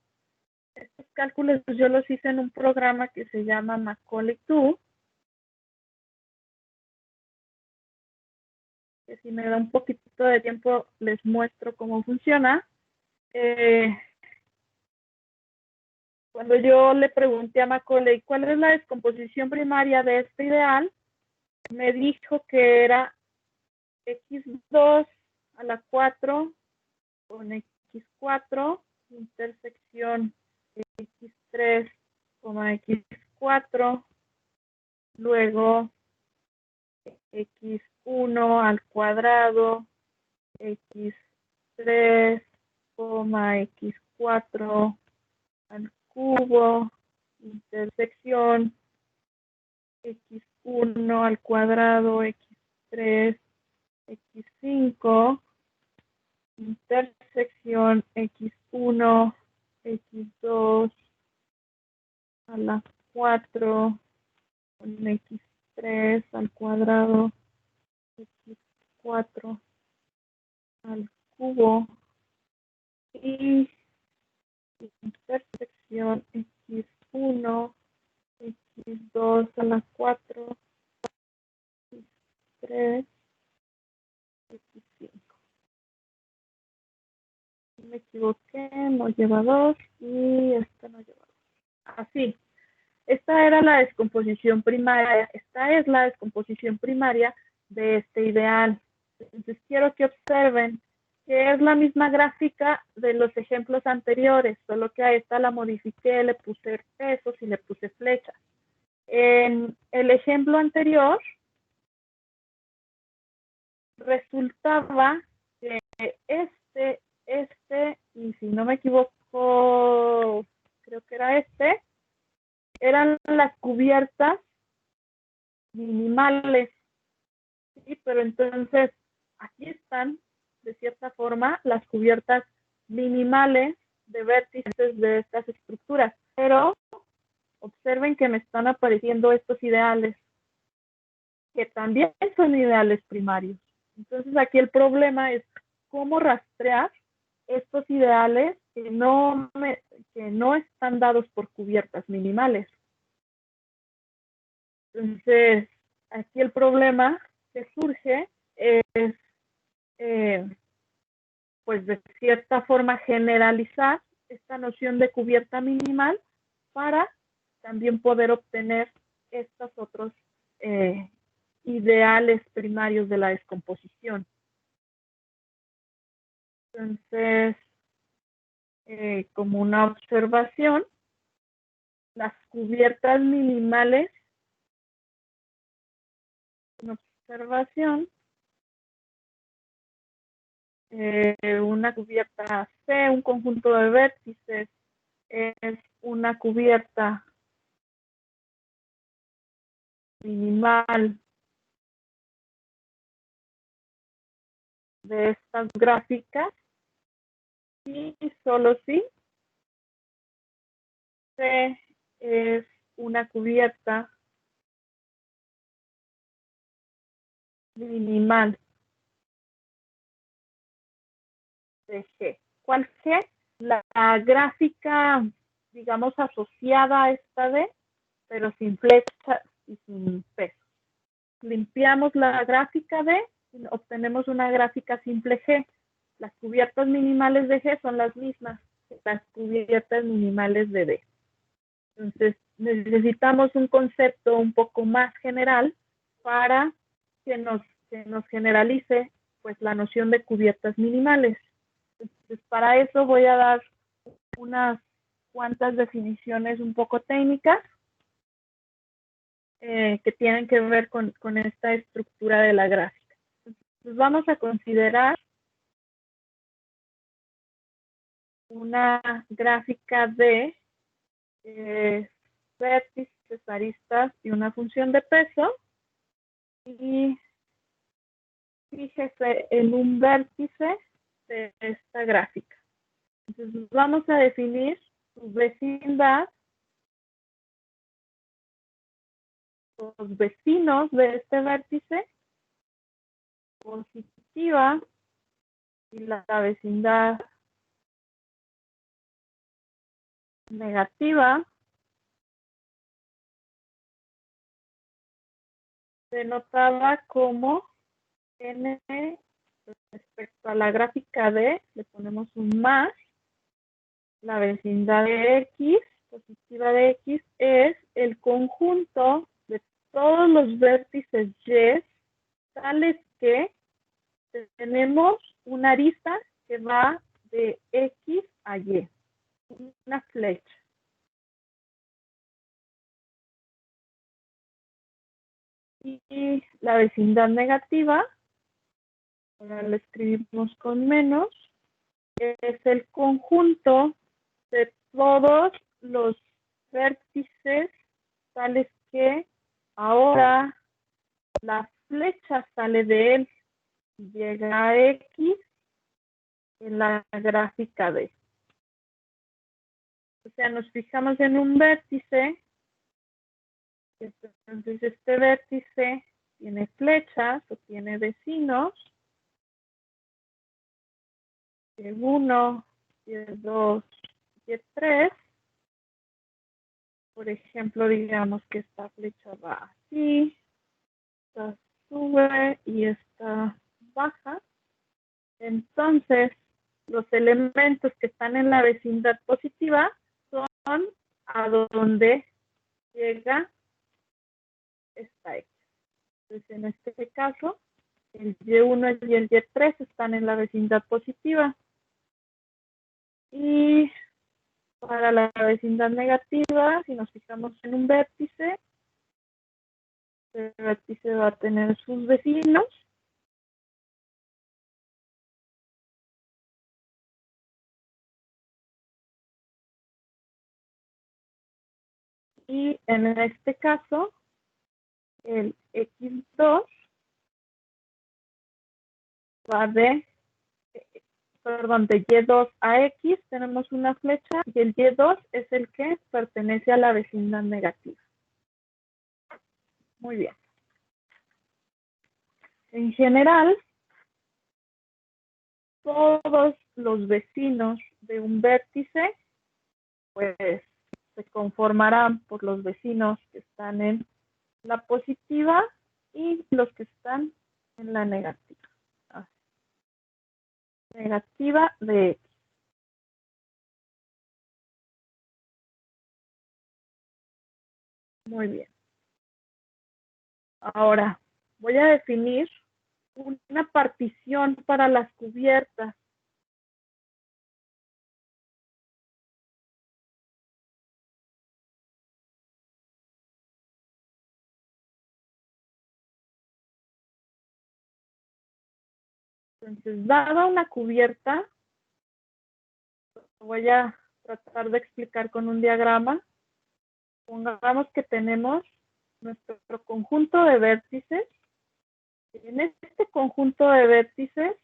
S1: estos cálculos yo los hice en un programa que se llama Macaulay 2, que si me da un poquito de tiempo les muestro cómo funciona. Cuando yo le pregunté a Macaulay cuál es la descomposición primaria de este ideal, me dijo que era X2 a la 4 con X4, intersección X3, X4, luego X1 al cuadrado, X3, X4 al cubo, intersección X1 al cuadrado, X3, X5, intersección X1, X2 a la 4 con X3 al cuadrado, X4 al cubo y intersección X1, X2 a la 4, X3, X5. Me equivoqué, no lleva 2 y este no lleva 2. Así, esta era la descomposición primaria, esta es la descomposición primaria de este ideal. Entonces quiero que observen que es la misma gráfica de los ejemplos anteriores, solo que a esta la modifiqué, le puse pesos y le puse flechas. En el ejemplo anterior, resultaba que este, y si no me equivoco, creo que era eran las cubiertas minimales, ¿sí? Pero entonces, aquí están, de cierta forma, las cubiertas minimales de vértices de estas estructuras, pero observen que me están apareciendo estos ideales, que también son ideales primarios. Entonces aquí el problema es cómo rastrear estos ideales que no están dados por cubiertas minimales. Entonces, aquí el problema que surge es, pues de cierta forma, generalizar esta noción de cubierta minimal para también poder obtener estos otros ideales primarios de la descomposición. Entonces, como una observación, las cubiertas minimales, una cubierta C, un conjunto de vértices, es una cubierta minimal de estas gráficas y solo si C es una cubierta minimal de G. ¿Cuál G? La gráfica, digamos, asociada a esta D, pero sin flechas y sin peso. Limpiamos la gráfica D y obtenemos una gráfica simple G. Las cubiertas minimales de G son las mismas que las cubiertas minimales de D. Entonces, necesitamos un concepto un poco más general para que nos generalice pues la noción de cubiertas minimales. Entonces, para eso voy a dar unas cuantas definiciones un poco técnicas que tienen que ver con esta estructura de la gráfica. Entonces, vamos a considerar una gráfica de vértices, aristas y una función de peso. Y fíjese en un vértice de esta gráfica. Entonces vamos a definir su vecindad, los vecinos de este vértice, positiva, y la vecindad negativa, denotada como n respecto a la gráfica D, le ponemos un más, la vecindad de X, positiva de X, es el conjunto de todos los vértices Y, tales que tenemos una arista que va de X a Y, una flecha. Y la vecindad negativa, ahora la escribimos con menos, es el conjunto de todos los vértices tales que ahora la flecha sale de él y llega a X en la gráfica D. O sea, nos fijamos en un vértice, entonces este vértice tiene flechas o tiene vecinos, Y1, Y2, Y3. Por ejemplo, digamos que esta flecha va así, esta sube y esta baja. Entonces, los elementos que están en la vecindad positiva son a donde llega esta X. Entonces, en este caso, el Y1 y el Y3 están en la vecindad positiva. Y para la vecindad negativa, si nos fijamos en un vértice, el vértice va a tener sus vecinos. Y en este caso, el X2 va de Y2 a X, tenemos una flecha, y el Y2 es el que pertenece a la vecindad negativa. Muy bien. En general, todos los vecinos de un vértice, pues se conformarán por los vecinos que están en la positiva y los que están en la negativa. Negativa de X. Muy bien. Ahora voy a definir una partición para las cubiertas. Entonces, dada una cubierta, voy a tratar de explicar con un diagrama. Pongamos que tenemos nuestro conjunto de vértices. En este conjunto de vértices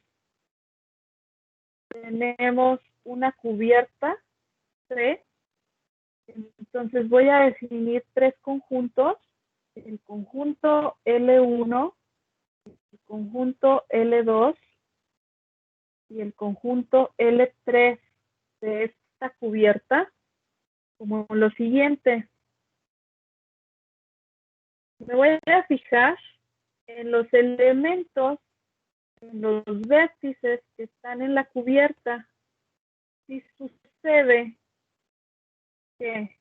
S1: tenemos una cubierta C. Entonces voy a definir tres conjuntos. El conjunto L1, el conjunto L2 y el conjunto L3 de esta cubierta como lo siguiente. Me voy a fijar en los elementos, en los vértices que están en la cubierta. Si sucede que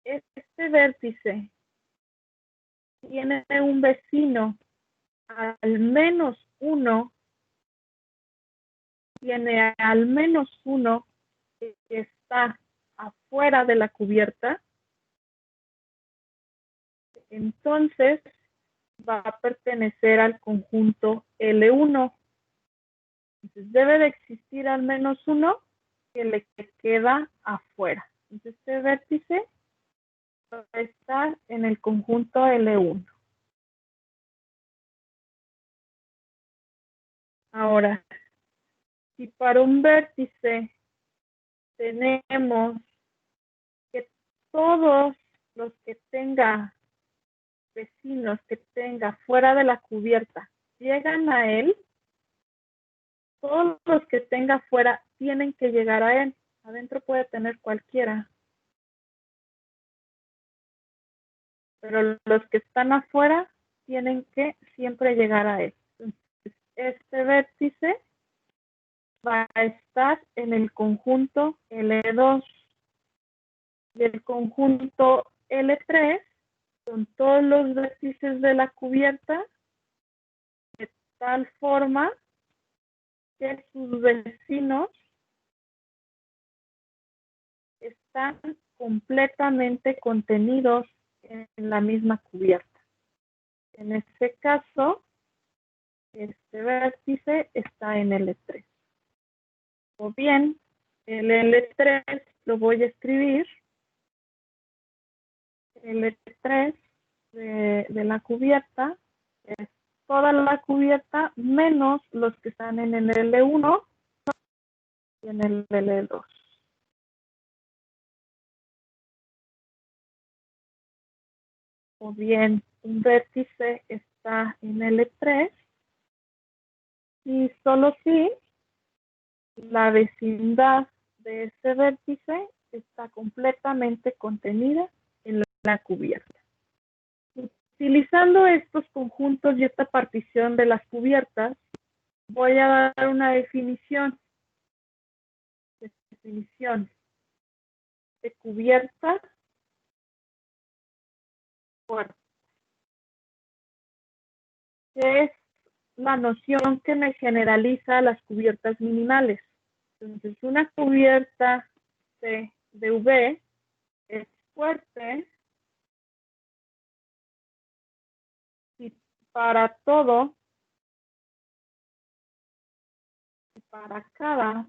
S1: este vértice tiene un vecino al menos uno, tiene al menos uno que está afuera de la cubierta, entonces va a pertenecer al conjunto L1. Entonces debe de existir al menos uno que le queda afuera. Entonces este vértice va a estar en el conjunto L1. Ahora, si para un vértice tenemos que todos los que tenga vecinos que tenga fuera de la cubierta llegan a él, todos los que tenga fuera tienen que llegar a él. Adentro puede tener cualquiera, pero los que están afuera tienen que siempre llegar a él. Entonces, este vértice va a estar en el conjunto L2 y el conjunto L3 con todos los vértices de la cubierta de tal forma que sus vecinos están completamente contenidos en la misma cubierta. En este caso, este vértice está en L3. O bien, el L3 lo voy a escribir. L3 de la cubierta es toda la cubierta menos los que están en el L1 y en el L2. O bien, un vértice está en L3 y solo si la vecindad de ese vértice está completamente contenida en la cubierta. Utilizando estos conjuntos y esta partición de las cubiertas, voy a dar una definición de cubierta fuerte, que es la noción que me generaliza las cubiertas minimales. Entonces, una cubierta de V es fuerte si para todo, para cada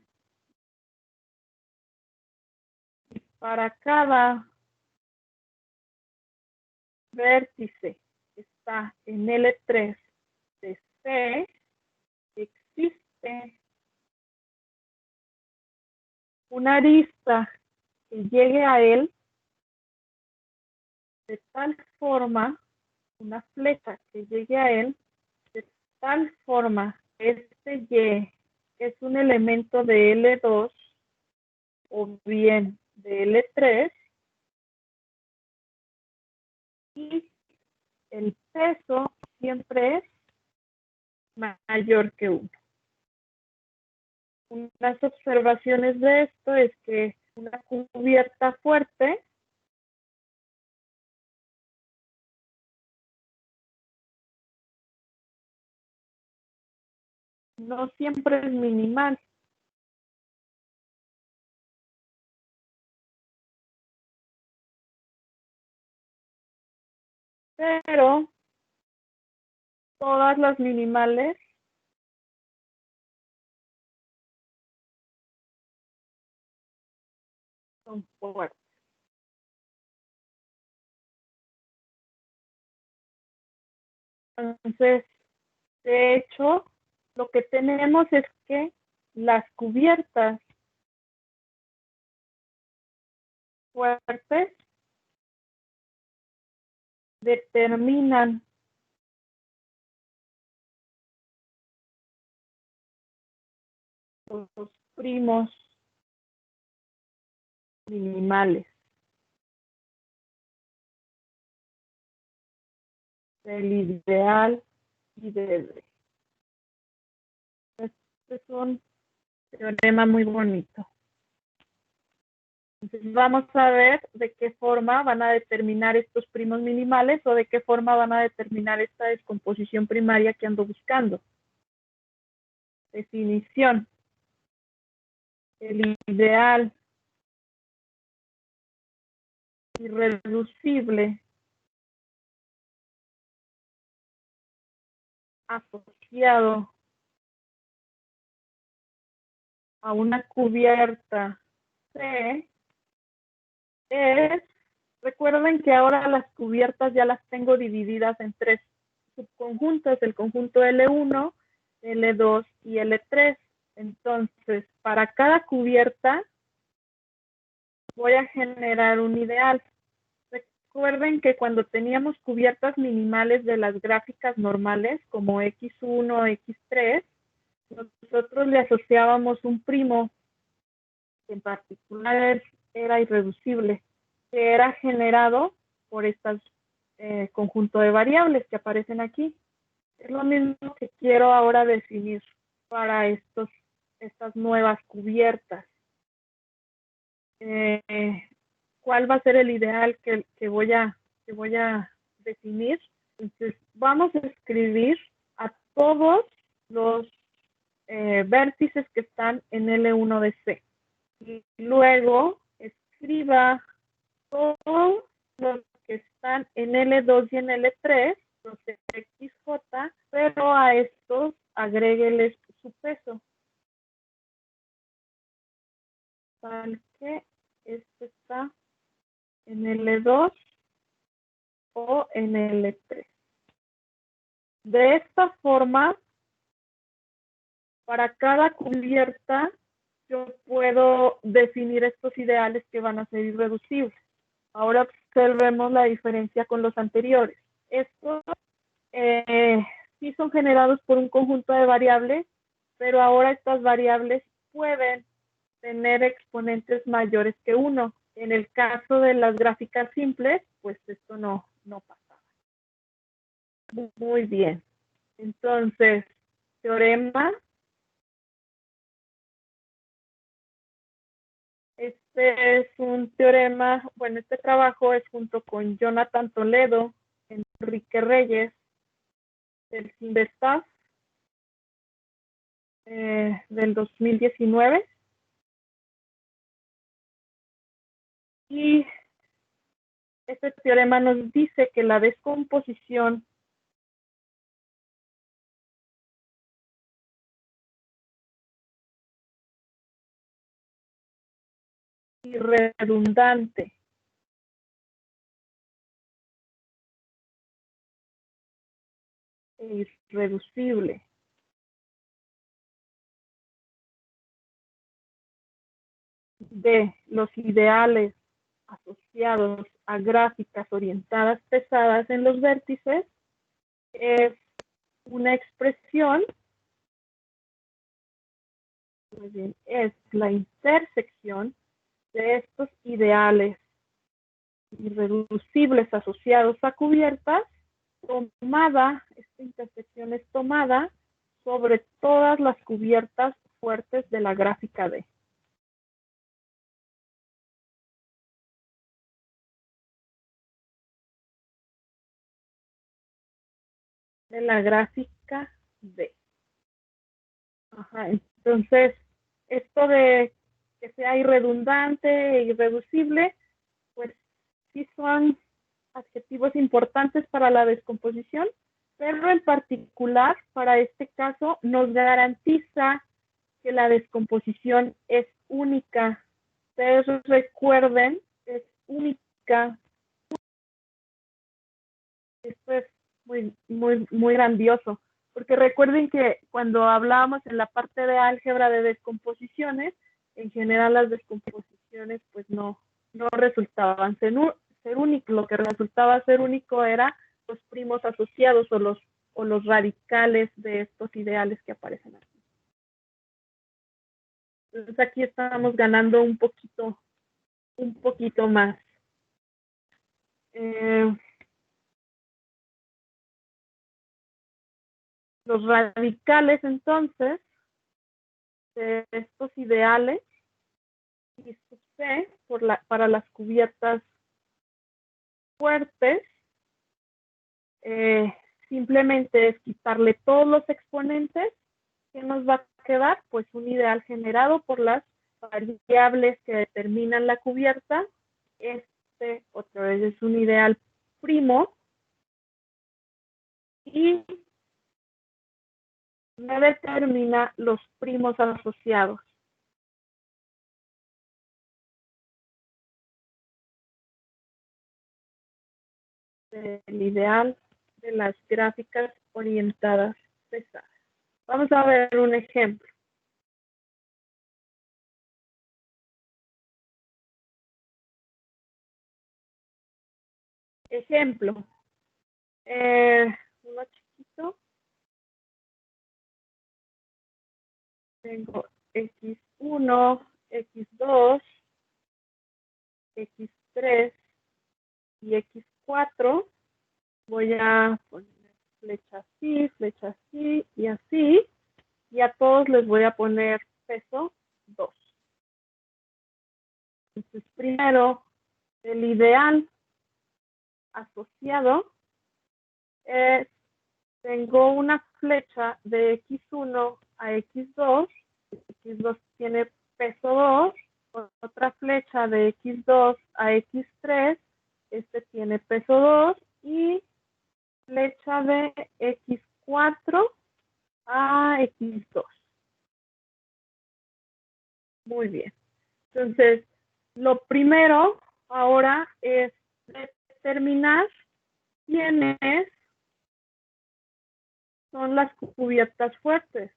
S1: vértice que está en L3 de C, existe una arista que llegue a él de tal forma, una flecha que llegue a él de tal forma que este Y es un elemento de L2 o bien de L3 y el peso siempre es mayor que 1. Unas observaciones de esto es que una cubierta fuerte no siempre es minimal. Pero todas las minimales son fuertes. Entonces, de hecho, lo que tenemos es que las cubiertas fuertes determinan los primos minimales del ideal y del... Este es un teorema muy bonito. Entonces vamos a ver de qué forma van a determinar estos primos minimales o de qué forma van a determinar esta descomposición primaria que ando buscando. Definición. El ideal irreducible asociado a una cubierta C es, recuerden que ahora las cubiertas ya las tengo divididas en 3 subconjuntos, el conjunto L1, L2 y L3. Entonces, para cada cubierta voy a generar un ideal. Recuerden que cuando teníamos cubiertas minimales de las gráficas normales, como X1, X3, nosotros le asociábamos un primo, que en particular era irreducible, que era generado por este conjunto de variables que aparecen aquí. Es lo mismo que quiero ahora definir para estas nuevas cubiertas. ¿Cuál va a ser el ideal que voy a definir? Entonces, vamos a escribir a todos los vértices que están en L1 de C. Y luego escriba todos los que están en L2 y en L3, los de XJ, pero a estos agrégueles su peso. Tal que este está en L2 o en L3. De esta forma, para cada cubierta, yo puedo definir estos ideales que van a ser irreducibles. Ahora observemos la diferencia con los anteriores. Estos sí son generados por un conjunto de variables, pero ahora estas variables pueden tener exponentes mayores que 1. En el caso de las gráficas simples, pues esto no pasaba. Muy bien. Entonces, teorema. Este es un teorema, bueno, este trabajo es junto con Jonathan Toledo, Enrique Reyes, del CINVESTAF, del 2019. Y este teorema nos dice que la descomposición irredundante e irreducible de los ideales asociados a gráficas orientadas pesadas en los vértices es una expresión Muy bien, es la intersección de estos ideales irreducibles asociados a cubiertas, esta intersección es tomada sobre todas las cubiertas fuertes de la gráfica D. De la gráfica D. Ajá, entonces, esto de que sea irredundante e irreducible, pues sí son adjetivos importantes para la descomposición, pero en particular para este caso nos garantiza que la descomposición es única. Ustedes recuerden, es única. Esto es muy grandioso, porque recuerden que cuando hablábamos en la parte de álgebra de descomposiciones, en general las descomposiciones pues no resultaban ser únicos. Lo que resultaba ser único era los primos asociados o los radicales de estos ideales que aparecen aquí. Entonces aquí estamos ganando un poquito más. Los radicales, entonces, de estos ideales, y sub C para las cubiertas fuertes, simplemente es quitarle todos los exponentes. ¿Qué nos va a quedar? Pues un ideal generado por las variables que determinan la cubierta. Este, otra vez, es un ideal primo. Y me determina los primos asociados. El ideal de las gráficas orientadas pesadas. Vamos a ver un ejemplo. Ejemplo. Uno chiquito. Tengo X1, X2, X3 y X4. Voy a poner flecha así y así. Y a todos les voy a poner peso 2. Entonces, primero, el ideal asociado es, tengo una flecha de X1 a X2. X2 tiene peso 2. Otra flecha de X2 a X3. Este tiene peso 2. Y flecha de X4 a X2. Muy bien. Entonces, lo primero ahora es determinar quiénes son las cubiertas fuertes.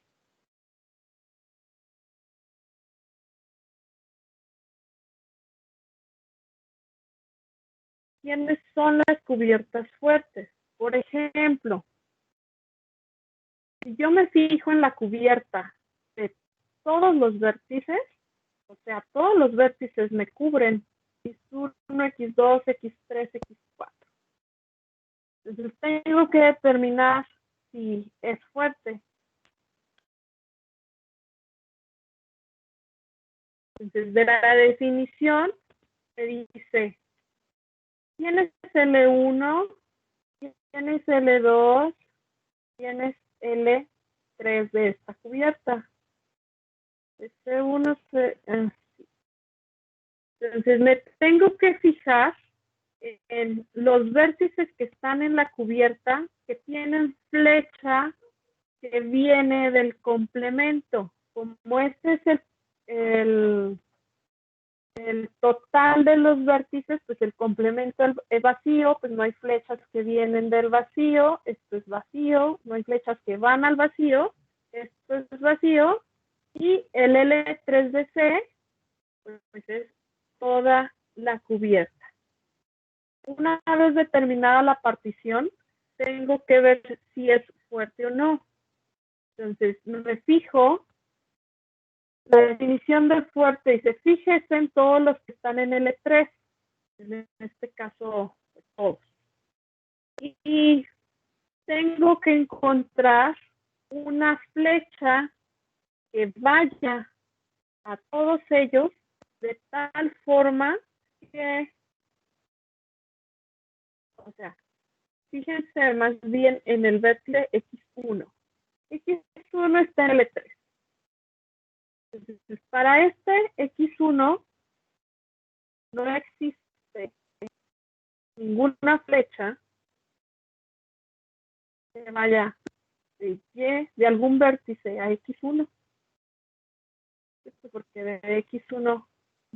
S1: ¿Quiénes son las cubiertas fuertes? Por ejemplo, si yo me fijo en la cubierta de todos los vértices, o sea, todos los vértices me cubren X1, X2, X3, X4. Entonces tengo que determinar si es fuerte. Entonces, de la definición me dice, ¿quién es L1? ¿Quién es L2? ¿Quién es L3 de esta cubierta? S1, entonces me tengo que fijar en los vértices que están en la cubierta, que tienen flecha que viene del complemento. Como este es el total de los vértices, pues el complemento es vacío, pues no hay flechas que vienen del vacío, esto es vacío, no hay flechas que van al vacío, esto es vacío, y el L3 de C, pues es toda la cubierta. Una vez determinada la partición, tengo que ver si es fuerte o no. Entonces, me fijo La definición de fuerte dice, fíjese en todos los que están en L3, en este caso todos. Y tengo que encontrar una flecha que vaya a todos ellos de tal forma que, o sea, fíjense más bien en el vector X1. X1 está en L3. Entonces, para este X1 no existe ninguna flecha que vaya de Y, de algún vértice a X1. Porque de X1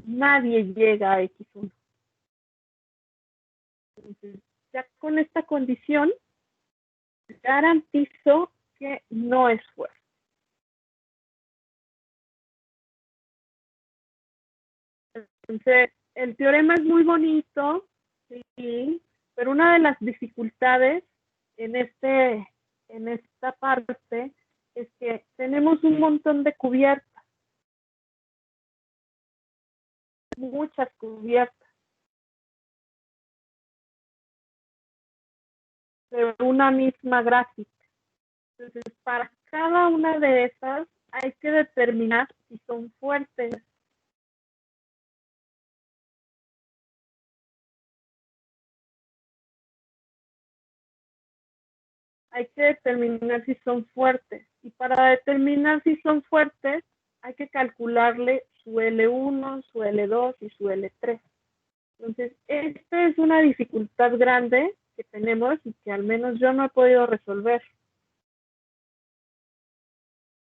S1: nadie llega a X1. Entonces, ya con esta condición, garantizo que no es fuerte. Entonces, el teorema es muy bonito, sí, pero una de las dificultades en esta parte es que tenemos un montón de cubiertas, muchas cubiertas, de una misma gráfica. Entonces, para cada una de esas hay que determinar si son fuertes. Hay que determinar si son fuertes. Y para determinar si son fuertes, hay que calcularle su L1, su L2 y su L3. Entonces, esta es una dificultad grande que tenemos y que al menos yo no he podido resolver.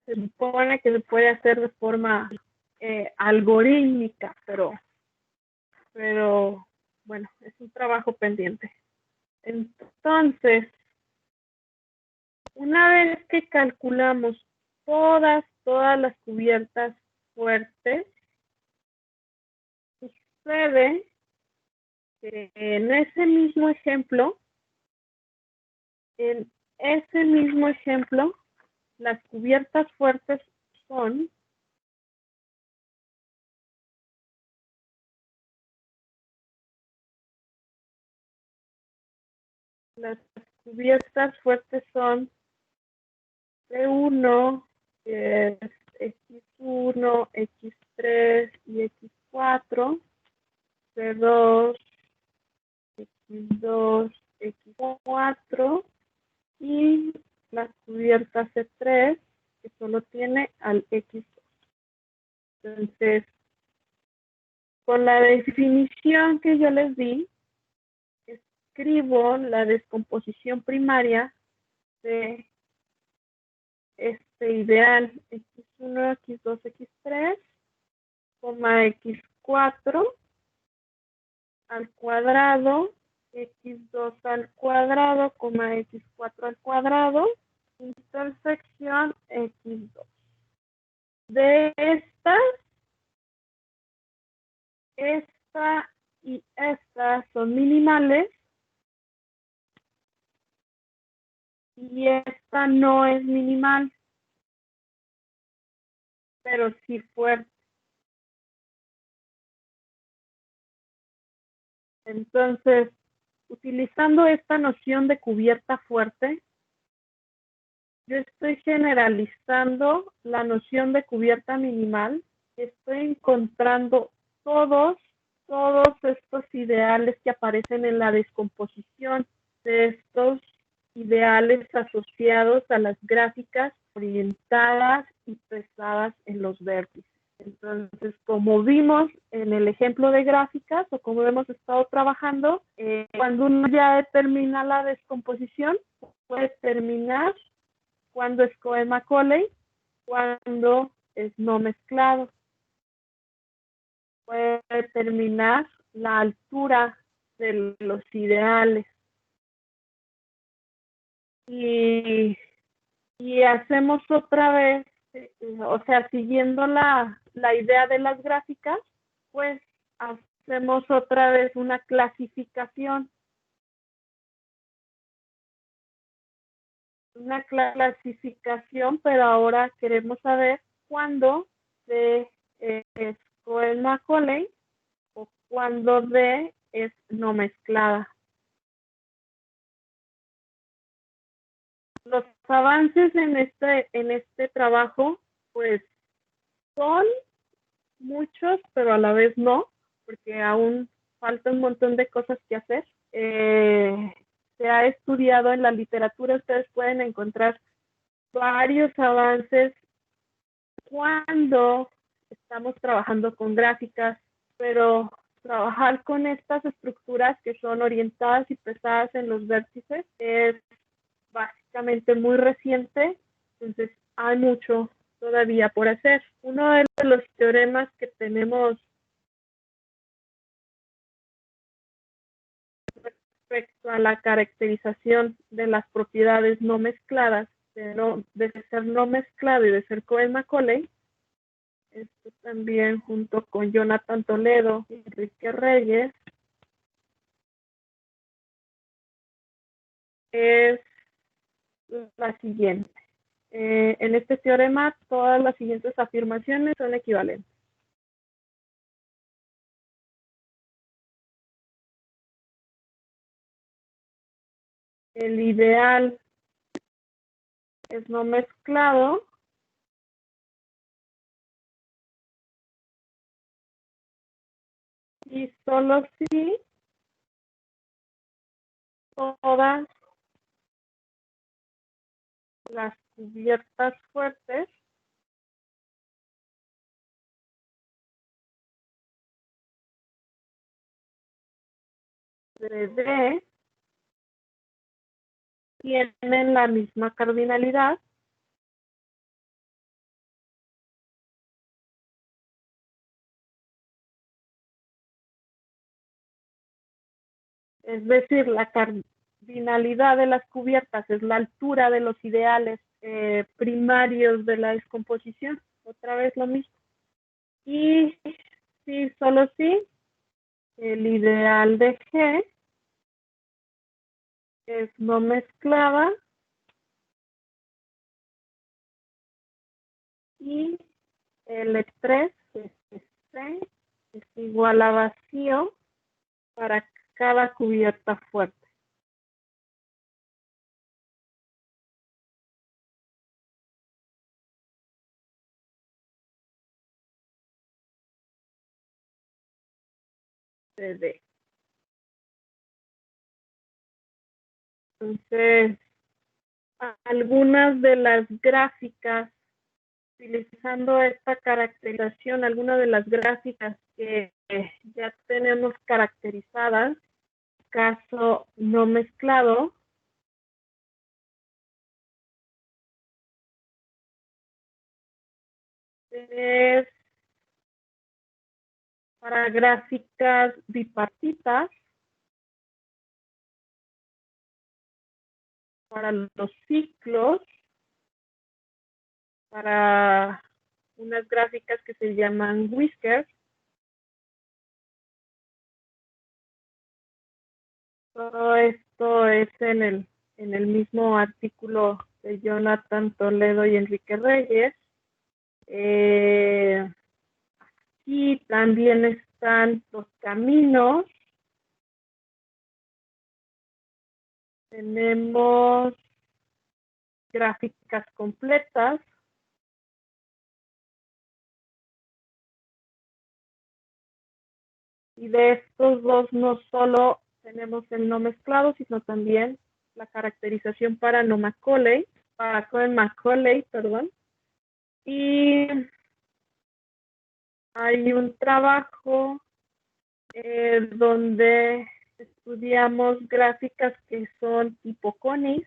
S1: Se supone que se puede hacer de forma algorítmica, pero bueno, es un trabajo pendiente. Entonces, una vez que calculamos todas las cubiertas fuertes, sucede que en ese mismo ejemplo, las cubiertas fuertes son C1, que es X1, X3 y X4, C2, X2, X4 y la cubierta C3 que solo tiene al X2. Entonces, con la definición que yo les di, escribo la descomposición primaria de este ideal X1, X2, X3, X4 al cuadrado, X2 al cuadrado, X4 al cuadrado, intersección X2. De estas, esta y esta son minimales y esta no es minimal, pero sí fuerte. Entonces, utilizando esta noción de cubierta fuerte, yo estoy generalizando la noción de cubierta minimal, estoy encontrando todos estos ideales que aparecen en la descomposición de estos ideales asociados a las gráficas orientadas y pesadas en los vértices. Entonces, como vimos en el ejemplo de gráficas o como hemos estado trabajando, cuando uno ya determina la descomposición, puede determinar cuándo es Cohen-Macaulay, cuándo es no mezclado. Puede determinar la altura de los ideales. Y hacemos otra vez, o sea, siguiendo la idea de las gráficas, pues hacemos otra vez una clasificación. Pero ahora queremos saber cuándo D es Cohen-Macaulay o cuando D es no mezclada. Los avances en este trabajo, pues, son muchos, pero a la vez no, porque aún falta un montón de cosas que hacer. Se ha estudiado en la literatura, ustedes pueden encontrar varios avances cuando estamos trabajando con gráficas, pero trabajar con estas estructuras que son orientadas y pesadas en los vértices es básicamente muy reciente, entonces hay mucho todavía por hacer. Uno de los teoremas que tenemos respecto a la caracterización de las propiedades no mezcladas, de ser no mezclado y de ser Cohen-Macaulay, esto también junto con Jonathan Toledo y Enrique Reyes, es la siguiente. En este teorema, todas las siguientes afirmaciones son equivalentes. El ideal es no mezclado y solo si todas las cubiertas fuertes de D tienen la misma cardinalidad es decir, la cardinalidad de las cubiertas es la altura de los ideales primarios de la descomposición, otra vez lo mismo. Y sí, solo sí, el ideal de G es no mezclada y L3 C es igual a vacío para cada cubierta fuerte. D. Entonces, algunas de las gráficas, utilizando esta caracterización, algunas de las gráficas que ya tenemos caracterizadas, caso no mezclado, es para gráficas bipartitas, para los ciclos, para unas gráficas que se llaman whiskers. Todo esto es en el mismo artículo de Jonathan Toledo y Enrique Reyes. Y también están los caminos. Tenemos gráficas completas. Y de estos dos no solo tenemos el no mezclado, sino también la caracterización para Cohen-Macaulay, perdón. Y hay un trabajo donde estudiamos gráficas que son tipo conis.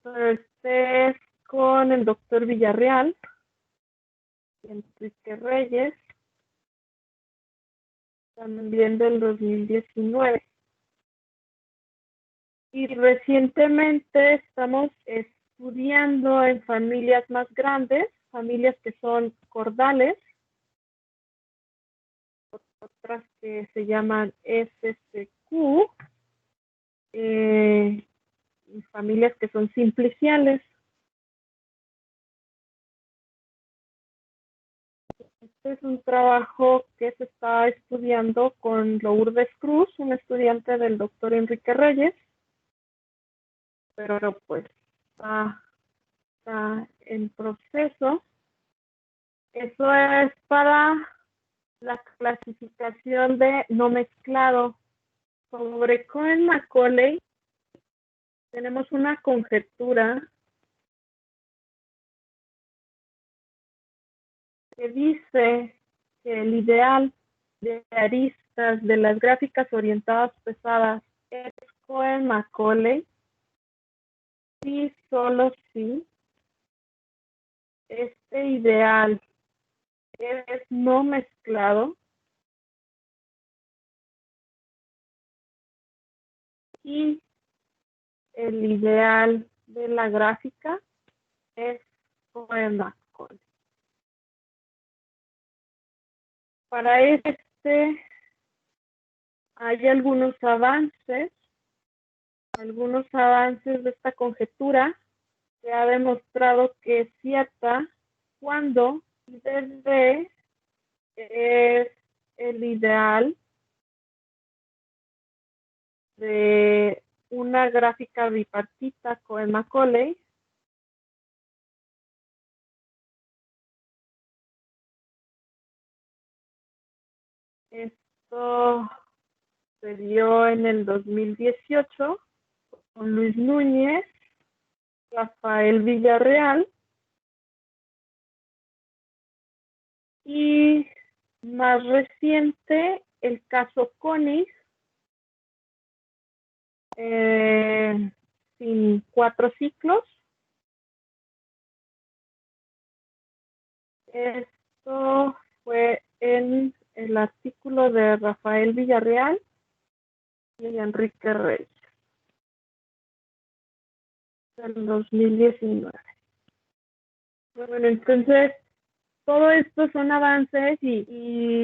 S1: Este es con el doctor Villarreal y Enrique Reyes, también del 2019. Y recientemente estamos estudiando en familias más grandes, familias que son cordales, otras que se llaman SCQ, y familias que son simpliciales. Este es un trabajo que se está estudiando con Lourdes Cruz, un estudiante del doctor Enrique Reyes, pero pues está en proceso. Eso es para la clasificación de no mezclado. Sobre Cohen-Macaulay tenemos una conjetura que dice que el ideal de aristas de las gráficas orientadas pesadas es Cohen-Macaulay si solo si este ideal es no mezclado y el ideal de la gráfica es Cohen-Macaulay. Para hay algunos avances de esta conjetura que ha demostrado que es cierta cuando desde es el ideal de una gráfica bipartita Cohen-Macaulay esto se dio en el 2018 con Luis Núñez, Rafael Villarreal y más reciente el caso Koenig sin 4 ciclos. Esto fue en el artículo de Rafael Villarreal y Enrique Reyes del 2019. Bueno, entonces todo esto son avances y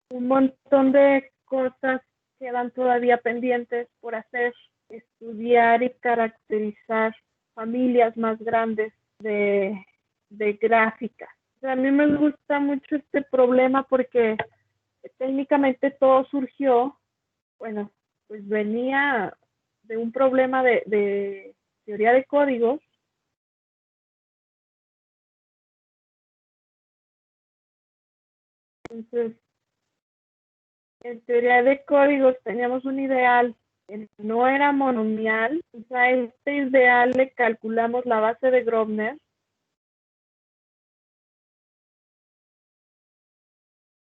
S1: un montón de cosas quedan todavía pendientes por hacer, estudiar y caracterizar familias más grandes de gráficas. O sea, a mí me gusta mucho este problema porque técnicamente todo surgió, bueno, pues venía de un problema de teoría de códigos. Entonces, en teoría de códigos teníamos un ideal que no era monomial. O sea, a este ideal le calculamos la base de Grobner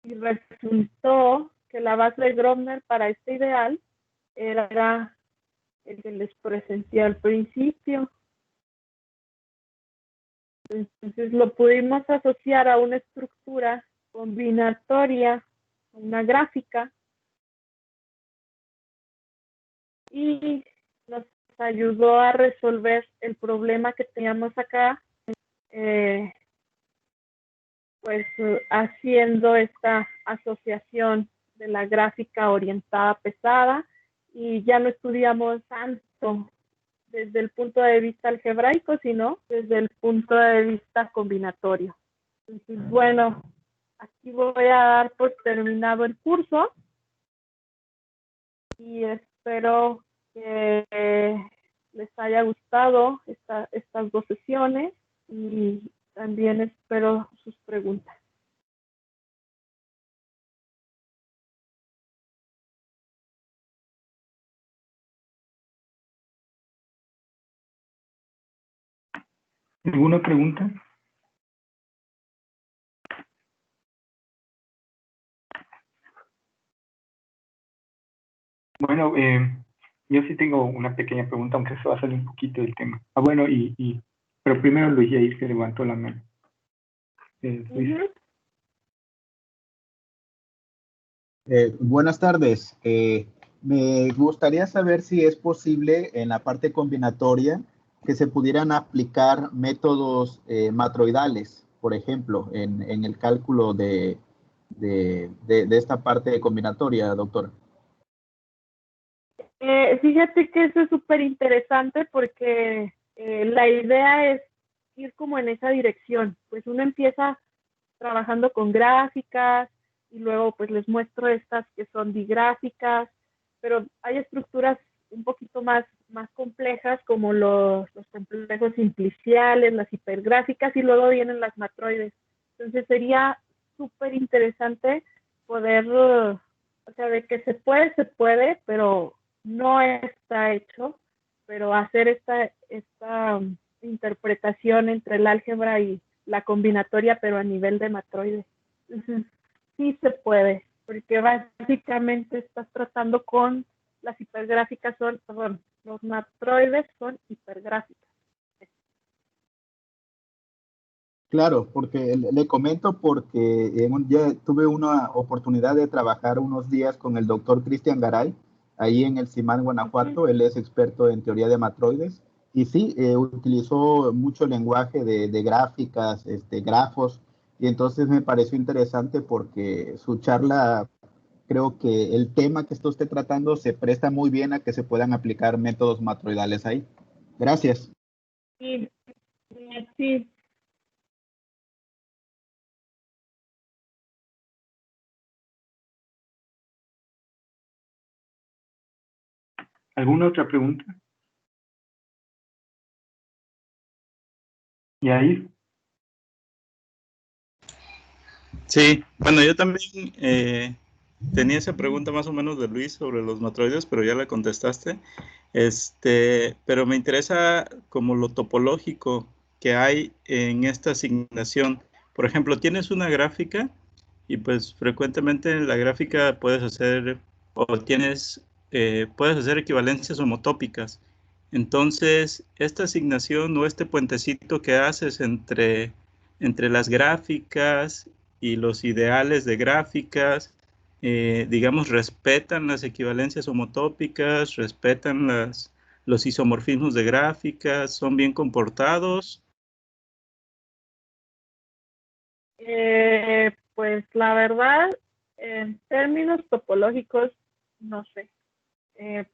S1: y resultó que la base de Grobner para este ideal era el que les presenté al principio. Entonces lo pudimos asociar a una estructura combinatoria, una gráfica, y nos ayudó a resolver el problema que teníamos acá, pues haciendo esta asociación de la gráfica orientada pesada, y ya no estudiamos tanto desde el punto de vista algebraico, sino desde el punto de vista combinatorio. Entonces, bueno, aquí voy a dar por terminado el curso y espero que les haya gustado estas 2 sesiones y también espero sus preguntas.
S2: ¿Alguna pregunta? Bueno, yo sí tengo una pequeña pregunta, aunque se va a salir un poquito del tema. Bueno, pero primero Luis Yair, que levantó la mano. Luis.
S4: Buenas tardes. Me gustaría saber si es posible en la parte combinatoria que se pudieran aplicar métodos matroidales, por ejemplo, en el cálculo de esta parte combinatoria, doctor.
S1: Fíjate que eso es súper interesante porque la idea es ir como en esa dirección. Pues uno empieza trabajando con gráficas y luego pues les muestro estas que son digráficas, pero hay estructuras un poquito más complejas como los complejos simpliciales, las hipergráficas y luego vienen las matroides. Entonces sería súper interesante poder, o sea, de que se puede, pero no está hecho, pero hacer esta interpretación entre el álgebra y la combinatoria, pero a nivel de matroides. Entonces, sí se puede, porque básicamente estás tratando con las hipergráficas los matroides son hipergráficas.
S4: Claro, porque le comento porque ya tuve una oportunidad de trabajar unos días con el doctor Cristian Garay, ahí en el CIMAN Guanajuato. Él es experto en teoría de matroides y sí, utilizó mucho lenguaje de gráficas, grafos, y entonces me pareció interesante porque su charla, creo que el tema que está usted tratando se presta muy bien a que se puedan aplicar métodos matroidales ahí. Gracias.
S1: Sí, sí.
S2: ¿Alguna otra pregunta? ¿Y ahí?
S3: Sí, bueno, yo también tenía esa pregunta más o menos de Luis sobre los matroides, pero ya la contestaste. Pero me interesa como lo topológico que hay en esta asignación. Por ejemplo, tienes una gráfica y pues frecuentemente en la gráfica puedes hacer puedes hacer equivalencias homotópicas. Entonces, esta asignación o este puentecito que haces entre las gráficas y los ideales de gráficas, digamos, respetan las equivalencias homotópicas, respetan los isomorfismos de gráficas, son bien comportados.
S1: Pues la verdad, en términos topológicos, no sé,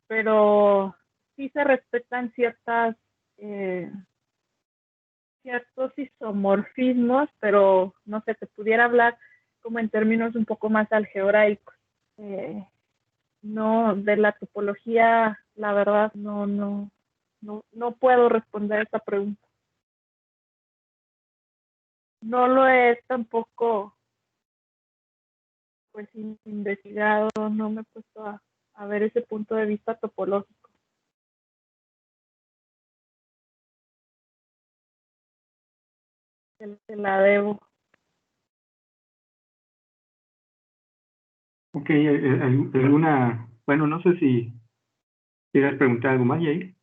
S1: pero sí se respetan ciertos isomorfismos, pero no sé, te pudiera hablar como en términos un poco más algebraicos. No, de la topología, la verdad, no puedo responder esta pregunta. No lo he tampoco pues investigado, no me he puesto a ver ese punto de vista topológico. Te la debo.
S2: Ok, alguna, bueno, no sé si quieras preguntar algo más, Yair.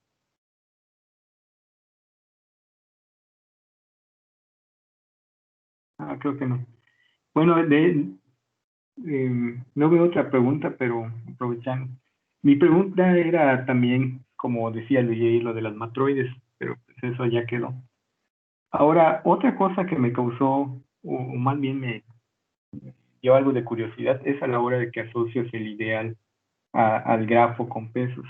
S2: Creo que no. Bueno, no veo otra pregunta, pero aprovechando. Mi pregunta era también, como decía Luis, lo de las matroides, pero pues eso ya quedó. Ahora, otra cosa que me causó, o más bien me dio algo de curiosidad, es a la hora de que asocias el ideal al grafo con pesos,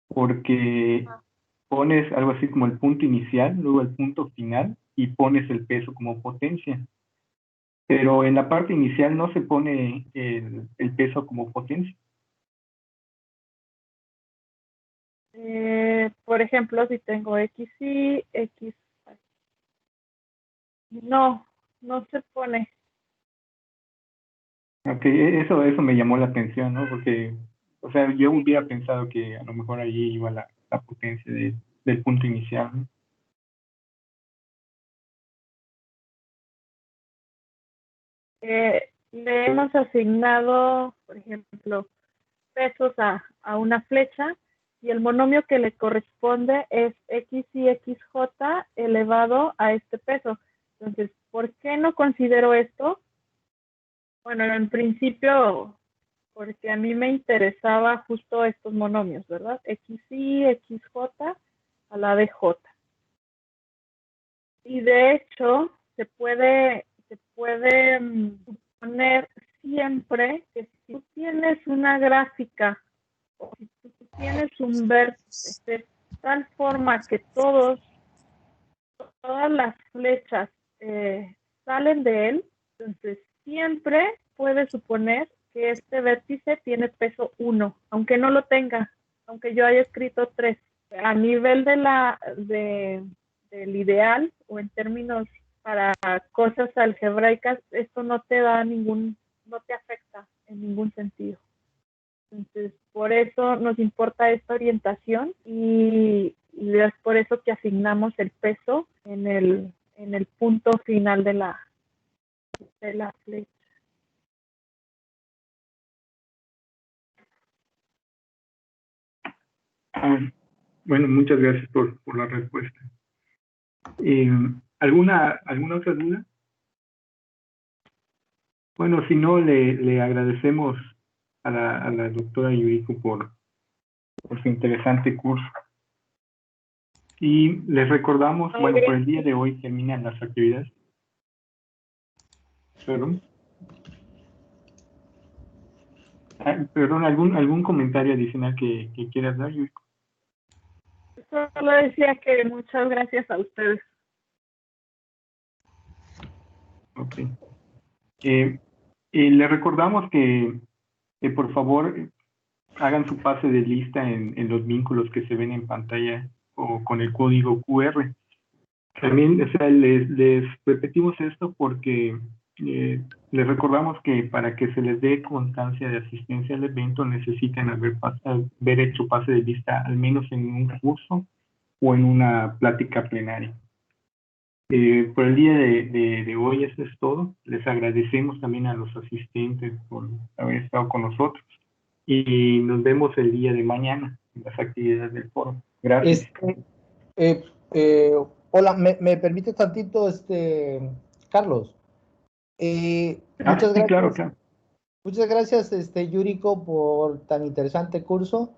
S2: porque pones algo así como el punto inicial, luego el punto final, y pones el peso como potencia. Pero en la parte inicial no se pone el peso como potencia.
S1: Por ejemplo, si tengo X y X, no se pone.
S2: Ok, eso me llamó la atención, ¿no? Porque, o sea, yo hubiera pensado que a lo mejor allí iba la potencia del punto inicial, ¿no?
S1: Le hemos asignado, por ejemplo, pesos a una flecha y el monomio que le corresponde es X y XJ elevado a este peso. Entonces, ¿por qué no considero esto? Bueno, en principio, porque a mí me interesaba justo estos monomios, ¿verdad? XY, XJ a la DJ. Y de hecho, se puede suponer siempre que si tú tienes una gráfica o si tú tienes un vértice de tal forma que todas las flechas salen de él, entonces siempre puedes suponer que este vértice tiene peso 1, aunque no lo tenga, aunque yo haya escrito 3. A nivel del ideal o en términos para cosas algebraicas, esto no te afecta en ningún sentido. Entonces, por eso nos importa esta orientación y es por eso que asignamos el peso en el punto final de la flecha.
S2: Bueno, muchas gracias por la respuesta. ¿Alguna otra duda? Bueno, si no, le agradecemos a la doctora Yuriko por su interesante curso. Y les recordamos, bueno, por el día de hoy terminan las actividades. Perdón. Perdón, ¿algún comentario adicional que quieras dar, Yuriko?
S1: Solo decía que muchas gracias a ustedes.
S2: Ok. Le recordamos que por favor hagan su pase de lista en los vínculos que se ven en pantalla o con el código QR. También, o sea, les repetimos esto porque les recordamos que para que se les dé constancia de asistencia al evento necesitan haber hecho pase de lista al menos en un curso o en una plática plenaria. Por el día de hoy eso es todo. Les agradecemos también a los asistentes por haber estado con nosotros y nos vemos el día de mañana en las actividades del foro. Gracias.
S4: Hola, ¿me permite tantito, Carlos? Muchas gracias.
S2: Claro, claro.
S4: Muchas gracias, Yuriko, por tan interesante curso.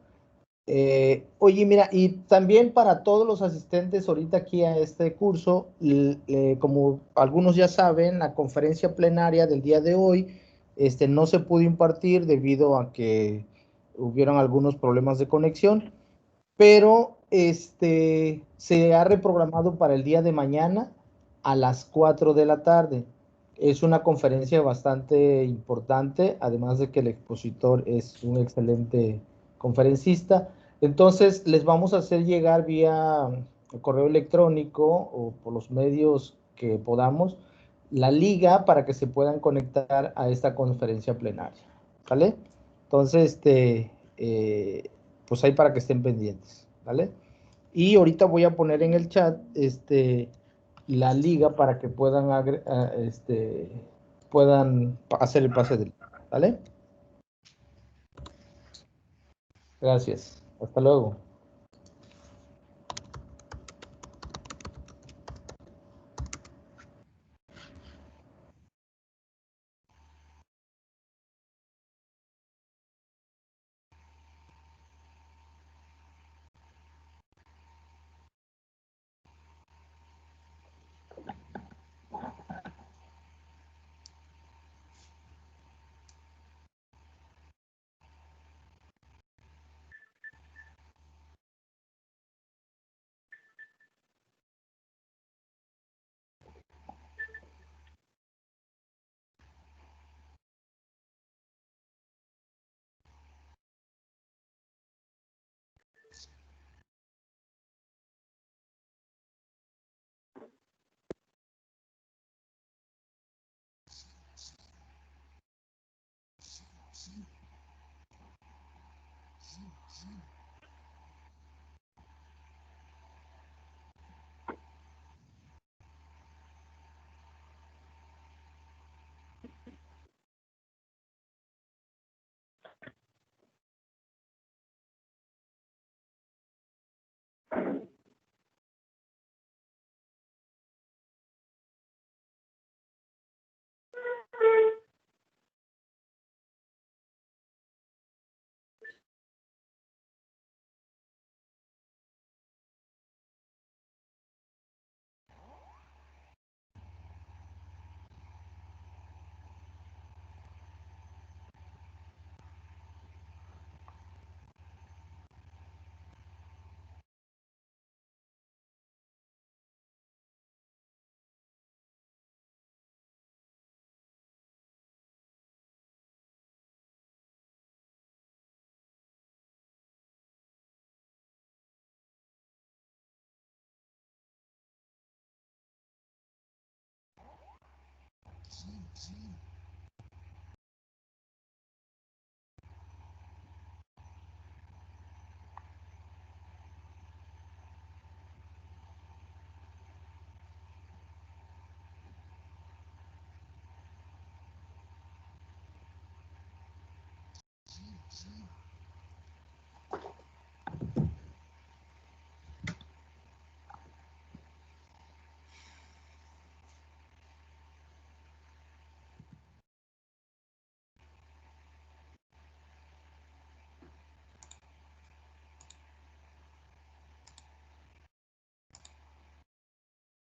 S4: Oye, mira, y también para todos los asistentes ahorita aquí a este curso, como algunos ya saben, la conferencia plenaria del día de hoy no se pudo impartir debido a que hubieron algunos problemas de conexión, pero se ha reprogramado para el día de mañana a las 4 de la tarde. Es una conferencia bastante importante, además de que el expositor es un excelente conferencista. Entonces, les vamos a hacer llegar vía correo electrónico o por los medios que podamos la liga para que se puedan conectar a esta conferencia plenaria. ¿Vale? Entonces, pues ahí para que estén pendientes. ¿Vale? Y ahorita voy a poner en el chat la liga para que puedan hacer el pase del, ¿vale? Gracias. Hasta luego.